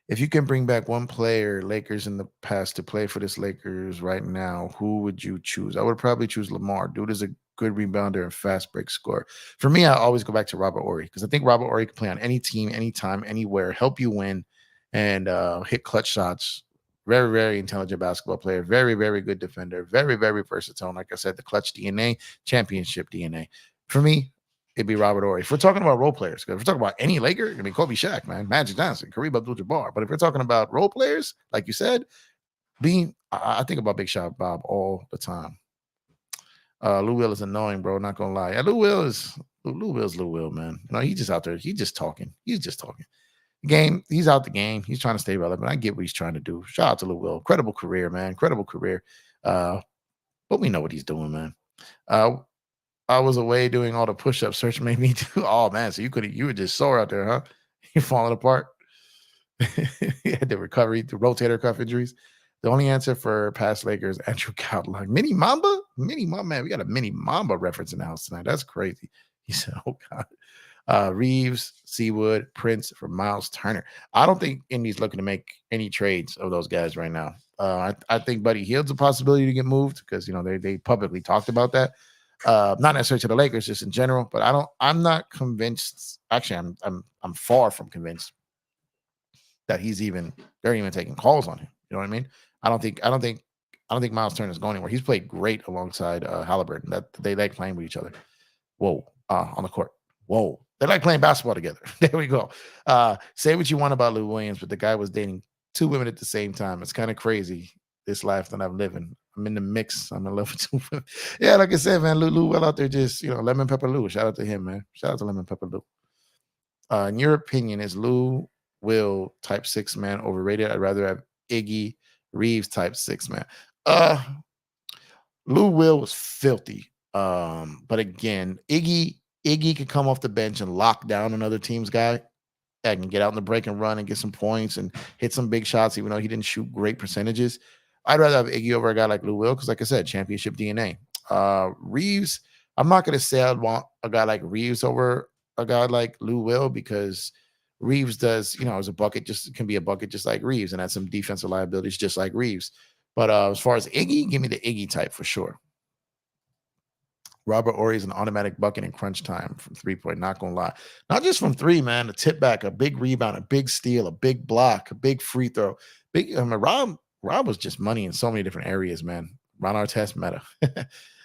If you can bring back one player, Lakers in the past, to play for this Lakers right now, who would you choose? I would probably choose Lamar. Dude is a good rebounder and fast break scorer. For me, I always go back to Robert Horry because I think Robert Horry can play on any team, anytime, anywhere, help you win, and hit clutch shots. Very, very intelligent basketball player. Very, very good defender. Very, very versatile. Like I said, the clutch DNA, championship DNA. For me, it'd be Robert Horry. If we're talking about role players, because if we're talking about any Laker, I mean, Kobe Shaq, man, Magic Johnson, Kareem Abdul-Jabbar. But if we're talking about role players, like you said, I think about Big Shot Bob all the time. Lou Will is annoying, bro. Not gonna lie. Yeah, Lou Will's Lou Will, man. No, he's just out there. He's just talking. Game. He's out the game. He's trying to stay relevant. I get what he's trying to do. Shout out to Lou Will. Incredible career, man. Incredible career. But we know what he's doing, man. I was away doing all the push-ups. Search made me do. Oh man, so you were just sore out there, huh? You're falling apart. He had the recovery, the rotator cuff injuries. The only answer for past Lakers, Andrew Cowdlock. Mini Mamba, man. We got a Mini Mamba reference in the house tonight. That's crazy. He said, "Oh God." Reaves, Seawood, Prince for Miles Turner. I don't think Indy's looking to make any trades of those guys right now. I think Buddy Hield's a possibility to get moved because they publicly talked about that. Not necessarily to the Lakers, just in general. But I'm not convinced. Actually, I'm far from convinced that they're even taking calls on him. You know what I mean? I don't think Miles Turner is going anywhere. He's played great alongside Halliburton. That they like playing with each other. Whoa, on the court. Whoa, they like playing basketball together. There we go. Say what you want about Lou Williams, but the guy was dating 2 women at the same time. It's kind of crazy, this life that I'm living. I'm in the mix. I'm in love with 2 women. Yeah, like I said, man, Lou Will out there just, lemon pepper Lou. Shout out to him, man. Shout out to lemon pepper Lou. In your opinion, is Lou Will type 6 man overrated? I'd rather have Iggy Reaves type 6 man. Lou Will was filthy. But again, Iggy could come off the bench and lock down another team's guy and can get out in the break and run and get some points and hit some big shots, even though he didn't shoot great percentages. I'd rather have Iggy over a guy like Lou Will because, like I said, championship DNA. Reaves, I'm not going to say I'd want a guy like Reaves over a guy like Lou Will because Reaves does, as a bucket, can be a bucket just like Reaves and has some defensive liabilities just like Reaves. But as far as Iggy, give me the Iggy type for sure. Robert Ory is an automatic bucket in crunch time from 3 point. Not gonna lie, not just from three, man. A tip back, a big rebound, a big steal, a big block, a big free throw. Big. I mean, Rob was just money in so many different areas, man. Ron Artest meta.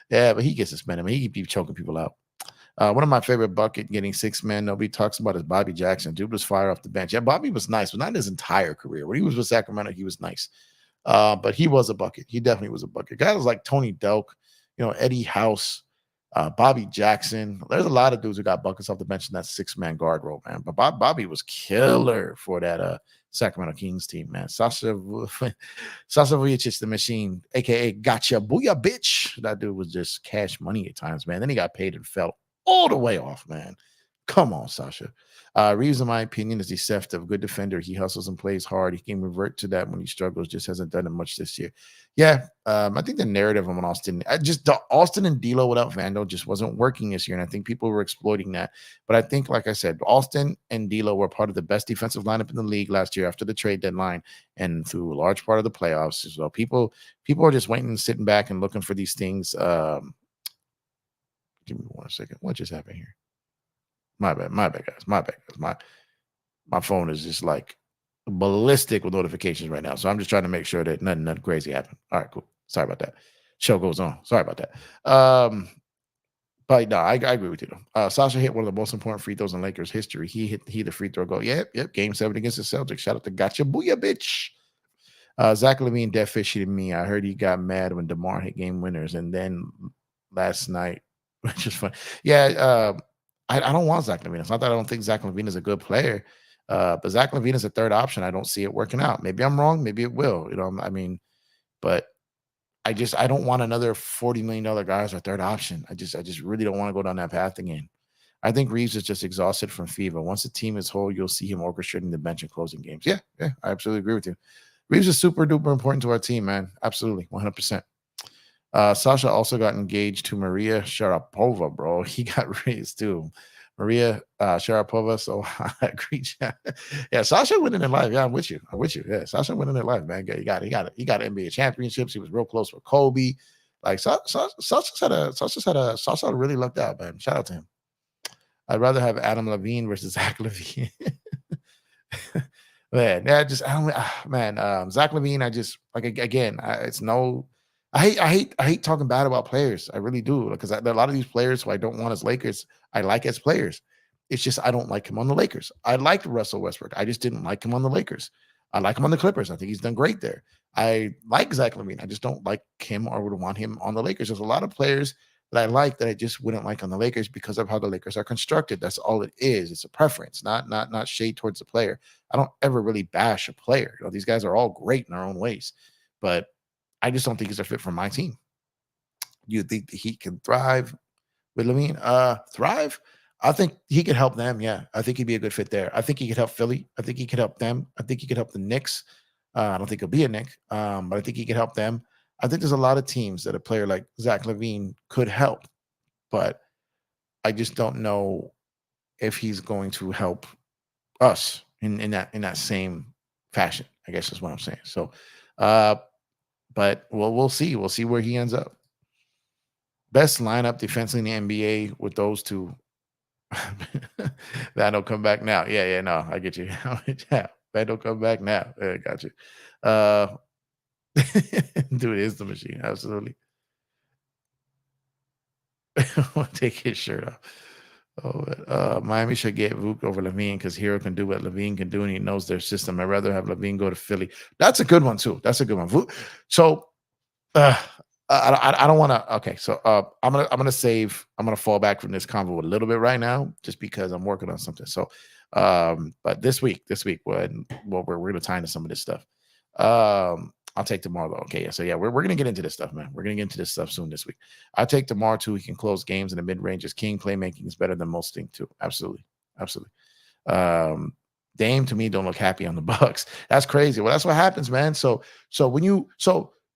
Yeah, but he gets suspended. I mean, he keep choking people out. One of my favorite bucket getting six men nobody talks about is Bobby Jackson. Dude was fire off the bench. Yeah, Bobby was nice, but not his entire career. When he was with Sacramento, he was nice. But he was a bucket. He definitely was a bucket. Guys like Tony Delk, Eddie House, Bobby Jackson. There's a lot of dudes who got buckets off the bench in that six-man guard role, man. But Bobby was killer for that Sacramento Kings team, man. Sasha Vujacic, the machine, aka Gotcha Booyah Bitch. That dude was just cash money at times, man. Then he got paid and fell all the way off, man. Come on, Sasha. Reaves, in my opinion, is deceptive. Good defender. He hustles and plays hard. He can revert to that when he struggles. Just hasn't done it much this year. Yeah, I think the narrative on Austin, the Austin and D'Lo without Vando just wasn't working this year, and I think people were exploiting that. But I think, like I said, Austin and D'Lo were part of the best defensive lineup in the league last year after the trade deadline and through a large part of the playoffs. So people are just waiting, sitting back, and looking for these things. Give me 1 second. What just happened here? My bad, guys. My bad, guys. My phone is just like ballistic with notifications right now. So I'm just trying to make sure that nothing crazy happened. All right, cool. Sorry about that. Show goes on. Sorry about that. But no, I agree with you though. Sasha hit one of the most important free throws in Lakers history. He the free throw goal. Yep. Game 7 against the Celtics. Shout out to Gotcha Booyah, bitch. Zach LaVine death fishing me. I heard he got mad when DeMar hit game winners, and then last night, which is fun. Yeah, I don't want Zach LaVine. It's not that I don't think Zach LaVine is a good player, but Zach LaVine is a third option. I don't see it working out. Maybe I'm wrong. Maybe it will. I mean, but I don't want another $40 million guy as our third option. I just really don't want to go down that path again. I think Reaves is just exhausted from fever. Once the team is whole, you'll see him orchestrating the bench and closing games. Yeah, I absolutely agree with you. Reaves is super duper important to our team, man. Absolutely, 100%. Sasha also got engaged to Maria Sharapova, bro. He got raised too. Maria Sharapova. So I agree. Yeah, Sasha winning in life. Yeah, I'm with you. Yeah, Sasha winning in life, man. He got NBA championships. He was real close with Kobe. Like Sasha really lucked out, man. Shout out to him. I'd rather have Adam Levine versus Zach Levine. Man, yeah, Zach Levine. I just like again. It's no. I hate talking bad about players. I really do because there are a lot of these players who I don't want as Lakers. I like as players. It's just I don't like him on the Lakers. I liked Russell Westbrook. I just didn't like him on the Lakers. I like him on the Clippers. I think he's done great there. I like Zach LaVine. I just don't like him or would want him on the Lakers. There's a lot of players that I like that I just wouldn't like on the Lakers because of how the Lakers are constructed. That's all it is. It's a preference, not shade towards the player. I don't ever really bash a player. These guys are all great in their own ways, but I just don't think he's a fit for my team. You think he can thrive with Levine? Thrive? I think he could help them. Yeah, I think he'd be a good fit there. I think he could help Philly. I think he could help them. I think he could help the Knicks. I don't think he'll be a Knick, but I think he could help them. I think there's a lot of teams that a player like Zach LaVine could help, but I just don't know if he's going to help us in that same fashion. I guess is what I'm saying. So, but we'll see. We'll see where he ends up. Best lineup defensively in the NBA with those two. That'll come back now. Yeah, no, I get you. Yeah, that'll come back now. Yeah, got you. Dude is the machine. Absolutely. Take his shirt off. Miami should get Vuk over Levine because Hero can do what Levine can do, and he knows their system. I'd rather have Levine go to Philly. That's a good one too. That's a good one. So uh, I don't want to. Okay, so I'm gonna fall back from this convo a little bit right now, just because I'm working on something. So, but this week, we're gonna tie into some of this stuff. I'll take tomorrow though. Okay, yeah. So yeah, we're gonna get into this stuff, man. We're gonna get into this stuff soon this week. I'll take tomorrow too. We can close games in the mid range. As king playmaking is better than most things too. Absolutely. Dame to me don't look happy on the Bucks. That's crazy. Well, that's what happens, man. So when you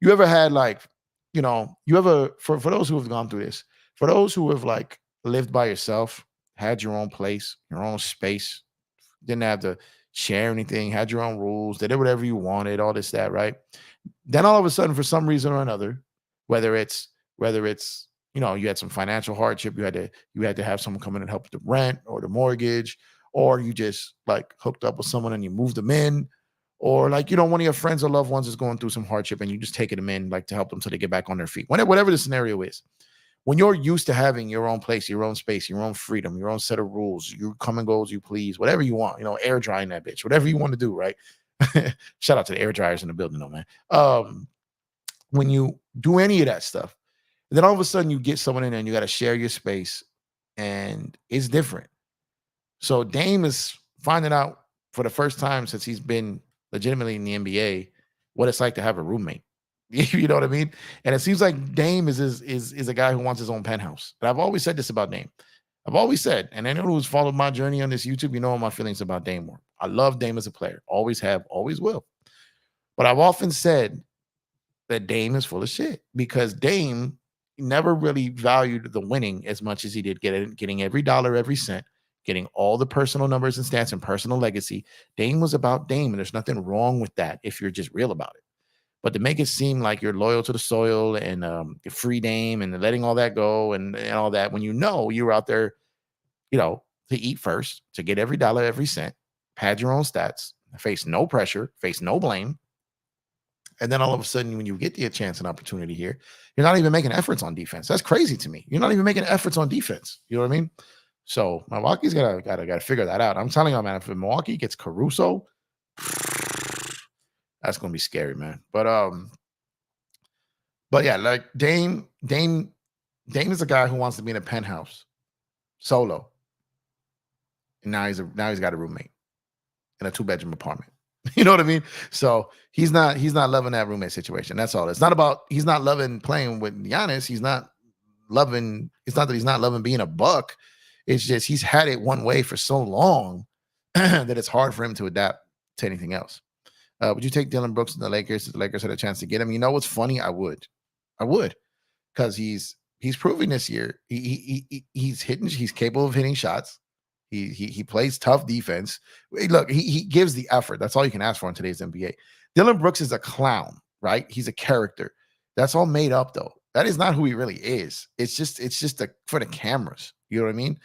ever had like, you ever for those who have gone through this, for those who have like lived by yourself, had your own place, your own space, didn't have to share anything, had your own rules, did whatever you wanted, all this, that, right? Then all of a sudden, for some reason or another, whether it's you had some financial hardship. You had to have someone come in and help with the rent or the mortgage, or you just like hooked up with someone and you moved them in, or like one of your friends or loved ones is going through some hardship and you just taking them in like to help them so they get back on their feet. Whatever the scenario is, when you're used to having your own place, your own space, your own freedom, your own set of rules, you come and go as you please, whatever you want, air drying that bitch, whatever you want to do, right? Shout out to the air dryers in the building, though, man. When you do any of that stuff, then all of a sudden you get someone in there and you got to share your space, and it's different. So Dame is finding out for the first time since he's been legitimately in the NBA what it's like to have a roommate. You know what I mean? And it seems like Dame is a guy who wants his own penthouse. And I've always said this about Dame. I've always said, and anyone who's followed my journey on this YouTube, you know my feelings about Dame were. I love Dame as a player. Always have, always will. But I've often said that Dame is full of shit because Dame never really valued the winning as much as he did getting every dollar, every cent, getting all the personal numbers and stats and personal legacy. Dame was about Dame, and there's nothing wrong with that if you're just real about it. But to make it seem like you're loyal to the soil and free Dame and letting all that go and all that, when you're out there, to eat first, to get every dollar, every cent, pad your own stats, face no pressure, face no blame. And then all of a sudden, when you get the chance and opportunity here, you're not even making efforts on defense. That's crazy to me. You're not even making efforts on defense. You know what I mean? So Milwaukee's gotta figure that out. I'm telling you, man, if Milwaukee gets Caruso, that's gonna be scary, man. But yeah, like Dame is a guy who wants to be in a penthouse solo. And now he's got a roommate in a 2-bedroom apartment. You know what I mean? So he's not loving that roommate situation. That's all. It's not about he's not loving playing with Giannis. It's not that he's not loving being a Buck. It's just he's had it one way for so long that it's hard for him to adapt to anything else. Would you take Dylan Brooks to the Lakers if the Lakers had a chance to get him? You know what's funny? I would, because he's proving this year he's capable of hitting shots. He plays tough defense. Look, he gives the effort. That's all you can ask for in today's NBA. Dylan Brooks is a clown, right? He's a character. That's all made up, though. That is not who he really is. It's just for the cameras. You know what I mean?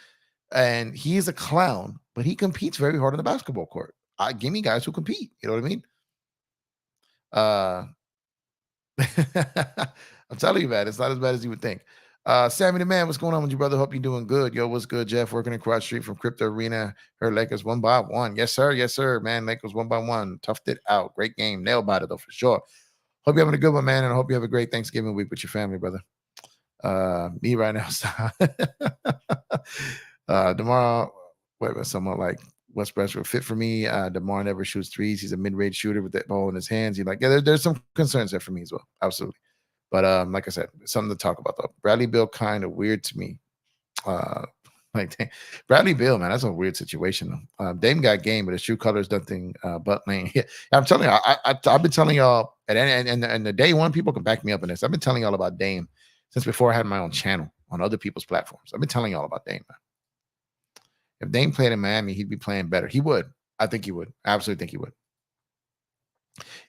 And he is a clown, but he competes very hard on the basketball court. Give me guys who compete. You know what I mean? I'm telling you, man, it's not as bad as you would think. Sammy the man, what's going on with you, brother? Hope you're doing good. Yo, what's good, Jeff? Working across street from Crypto Arena. Her Lakers 1-1. Yes, sir, man. Lakers 1-1. Toughed it out. Great game. Nailed by it, though, for sure. Hope you're having a good one, man, and I hope you have a great Thanksgiving week with your family, brother. Me right now. Tomorrow, someone like Westbrook fit for me. DeMar never shoots threes. He's a mid-range shooter with that ball in his hands. There's some concerns there for me as well. Absolutely. But like I said, something to talk about though. Bradley Beal kind of weird to me. Bradley Beal, man, that's a weird situation though. Dame got game, but his true colors nothing but lane. Yeah, I'm telling you, I've been telling y'all, and the day one people can back me up in this. I've been telling y'all about Dame since before I had my own channel on other people's platforms. I've been telling y'all about Dame, man. If Dame played in Miami, he'd be playing better. He would. I think he would. I absolutely think he would.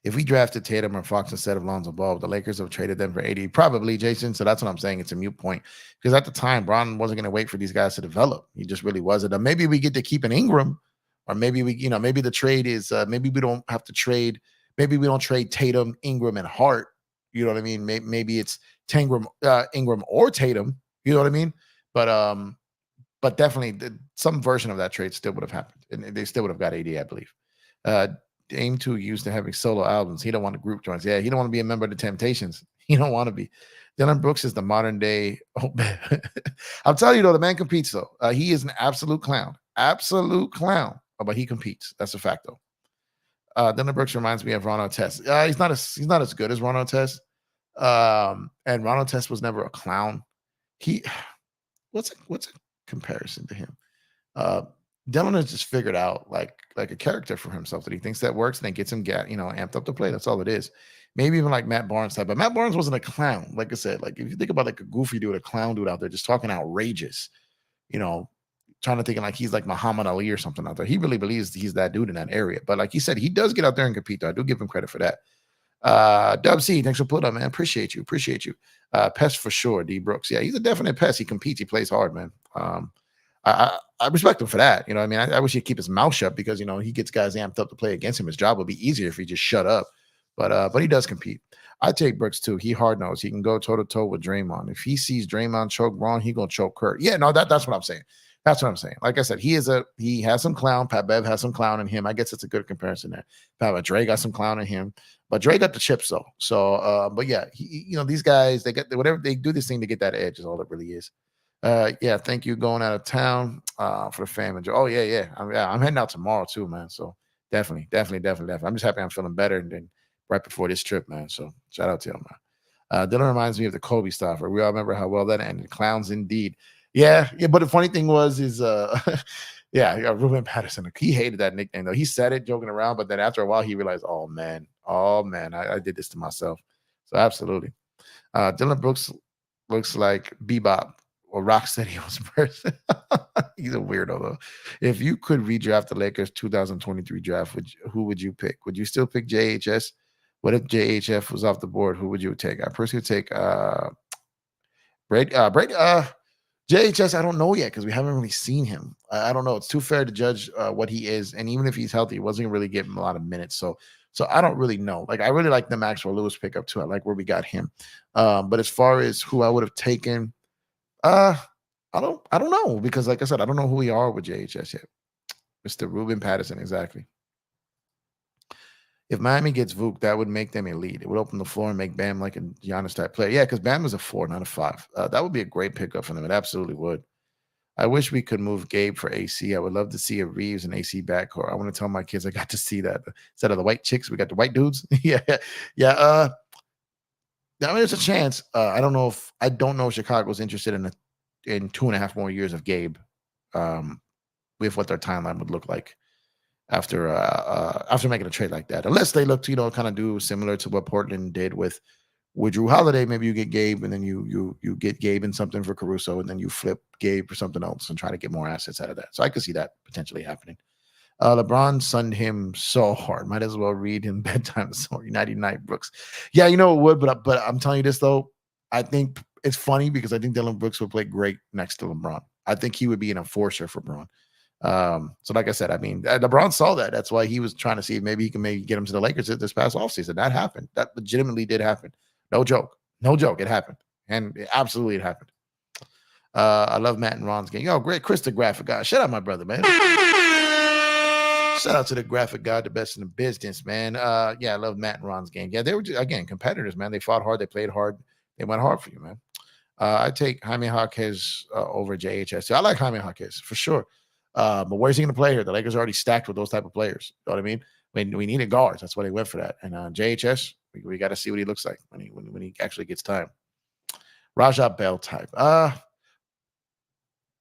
If we drafted Tatum or Fox instead of Lonzo Ball, the Lakers have traded them for 80. Probably, Jason. So that's what I'm saying. It's a mute point. Because at the time, Bron wasn't going to wait for these guys to develop. He just really wasn't. Maybe we get to keep an Ingram, or maybe maybe the trade is maybe we don't have to trade. Maybe we don't trade Tatum, Ingram, and Hart. You know what I mean? Maybe it's Ingram or Tatum. You know what I mean? But definitely some version of that trade still would have happened, and they still would have got 80, I believe. Dame too used to having solo albums. He don't want to group joints. Yeah, he don't want to be a member of the Temptations. He don't want to be. Dylan Brooks is the modern day. Oh, I'm telling you though, the man competes though. He is an absolute clown. But he competes. That's a fact though. Dylan Brooks reminds me of Ron Artest. He's not as good as Ron Artest. And Ron Artest was never a clown. What's a comparison to him? Dylan has just figured out like a character for himself that he thinks that works, and it gets him amped up to play. That's all it is. Maybe even like Matt Barnes type, but Matt Barnes wasn't a clown. Like I said, like if you think about like a goofy dude, a clown dude out there just talking outrageous, trying to think like he's like Muhammad Ali or something out there. He really believes he's that dude in that area. But like he said, he does get out there and compete though. I do give him credit for that. Dub C, thanks for putting up, man. Appreciate you. Appreciate you. Pest for sure, D Brooks. Yeah, he's a definite pest. He competes, he plays hard, man. I respect him for that. You know, what I mean, I wish he'd keep his mouth shut because he gets guys amped up to play against him. His job would be easier if he just shut up. But he does compete. I take Brooks too. He hard nosed. He can go toe to toe with Draymond. If he sees Draymond choke Braun, he gonna choke Kurt. Yeah, no, that's what I'm saying. That's what I'm saying. Like I said, he has some clown. Pat Bev has some clown in him. I guess it's a good comparison there. Pat Dre got some clown in him, but Dre got the chips though. So, but yeah, these guys they get whatever they do this thing to get that edge is all it really is. Yeah, thank you. Going out of town for the family. Oh yeah. I'm heading out tomorrow too, man. So definitely. I'm just happy I'm feeling better than right before this trip, man. So shout out to you, man. Dylan reminds me of the Kobe stuff. Where we all remember how well that ended. Clowns indeed. Yeah. But the funny thing is yeah, Ruben Patterson. He hated that nickname though. He said it joking around, but then after a while he realized, oh man, I did this to myself. So absolutely. Dylan Brooks looks like Bebop or Rocksteady was a person. He's a weirdo though. If you could redraft the Lakers 2023 draft, who would you pick? Would you still pick JHS? What if JHF was off the board? Who would you take? I personally would take Brady. JHS, I don't know yet because we haven't really seen him. I don't know. It's too fair to judge what he is, and even if he's healthy, he wasn't really getting a lot of minutes. So I don't really know. Like I really like the Maxwell Lewis pickup too. I like where we got him. But as far as who I would have taken, uh, I don't know because like I said, I don't know who we are with JHS yet. Mr. Ruben Patterson, exactly. If Miami gets Vuk, that would make them elite. It would open the floor and make Bam like a Giannis type player. Yeah, because Bam is a 4, not a 5. That would be a great pickup for them. It absolutely would. I wish we could move Gabe for AC. I would love to see a Reaves and AC backcourt. I want to tell my kids I got to see that. Instead of the white chicks, we got the white dudes. Yeah. I mean, there's a chance. I don't know if Chicago's interested in 2.5 more years of Gabe, with what their timeline would look like after making a trade like that. Unless they look to kind of do similar to what Portland did with Drew Holiday. Maybe you get Gabe and then you get Gabe and something for Caruso, and then you flip Gabe for something else and try to get more assets out of that. So I could see that potentially happening. LeBron sunned him so hard. Might as well read him bedtime story. Nighty night, Brooks. Yeah, it would, but I'm telling you this though. I think it's funny because I think Dylan Brooks would play great next to LeBron. I think he would be an enforcer for Braun. So like I said, I mean, LeBron saw that. That's why he was trying to see if maybe he can get him to the Lakers this past offseason. That happened. That legitimately did happen. No joke. No joke. It happened. And absolutely it happened. I love Matt and Ron's game. Yo, great. Chris, the graphic guy. Shout out my brother, man. Shout out to the graphic guy, the best in the business, man. Yeah, I love Matt and Ron's game. Yeah, they were, again, competitors, man. They fought hard. They played hard. They went hard for you, man. I take Jaime Jaquez over JHS. I like Jaime Jaquez for sure. But where's he going to play here? The Lakers are already stacked with those type of players. You know what I mean? We needed guards. That's why they went for that. And JHS, we got to see what he looks like when he actually gets time. Raja Bell type.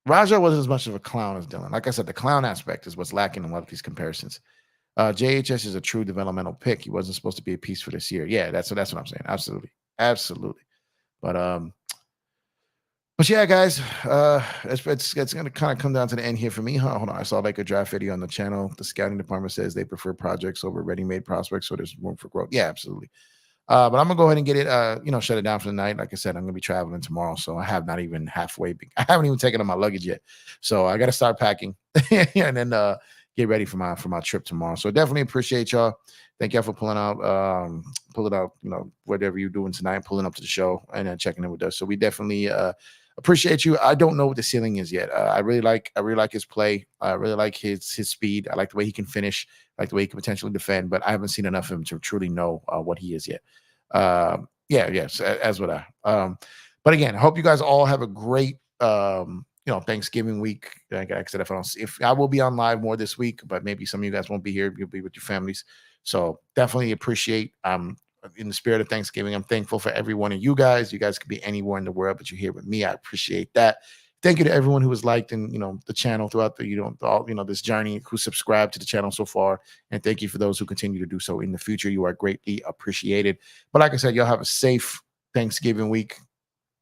Raja wasn't as much of a clown as Dylan. Like I said, the clown aspect is what's lacking in a lot of these comparisons. JHS is a true developmental pick. He wasn't supposed to be a piece for this year. Yeah, that's what I'm saying. Absolutely. But yeah, guys, it's going to kind of come down to the end here for me. Hold on. I saw like a draft video on the channel. The scouting department says they prefer projects over ready-made prospects, so there's room for growth. Yeah, absolutely. But I'm going to go ahead and get it, shut it down for the night. Like I said, I'm going to be traveling tomorrow, so I have not even halfway. I haven't even taken on my luggage yet. So I got to start packing and then get ready for my trip tomorrow. So definitely appreciate y'all. Thank y'all for pulling out, whatever you're doing tonight, pulling up to the show and then checking in with us. So we definitely appreciate you. I don't know what the ceiling is yet. I really like his play. I really like his speed. I like the way he can finish. I like the way he can potentially defend. But I haven't seen enough of him to truly know what he is yet. Yes, as would I. But again, I hope you guys all have a great Thanksgiving week. Like I said, if I will be on live more this week, but maybe some of you guys won't be here. You'll be with your families. So definitely appreciate. In the spirit of Thanksgiving, I'm thankful for every one of you guys. You guys could be anywhere in the world, but you're here with me. I appreciate that. Thank you to everyone who has liked and the channel throughout this journey, who subscribed to the channel so far, and thank you for those who continue to do so in the future. You are greatly appreciated. But like I said, y'all have a safe Thanksgiving week.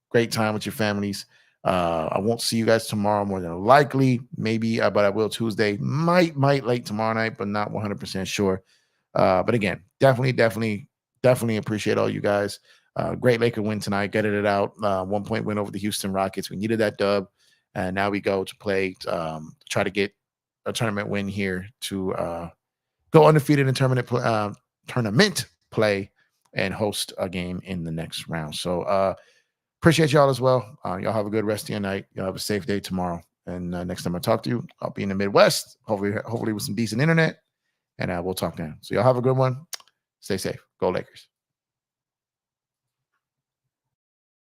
Great time with your families. I won't see you guys tomorrow, more than likely, maybe, but I will Tuesday. Might late tomorrow night, but not 100% sure. But again, definitely definitely appreciate all you guys. Great Laker win tonight, getting it out. 1 point win over the Houston Rockets. We needed that dub, and now we go to play, try to get a tournament win here to go undefeated in tournament play and host a game in the next round. So appreciate y'all as well. Y'all have a good rest of your night. Y'all have a safe day tomorrow. And next time I talk to you, I'll be in the Midwest, hopefully with some decent internet, and we'll talk then. So y'all have a good one. Stay safe. Go Lakers.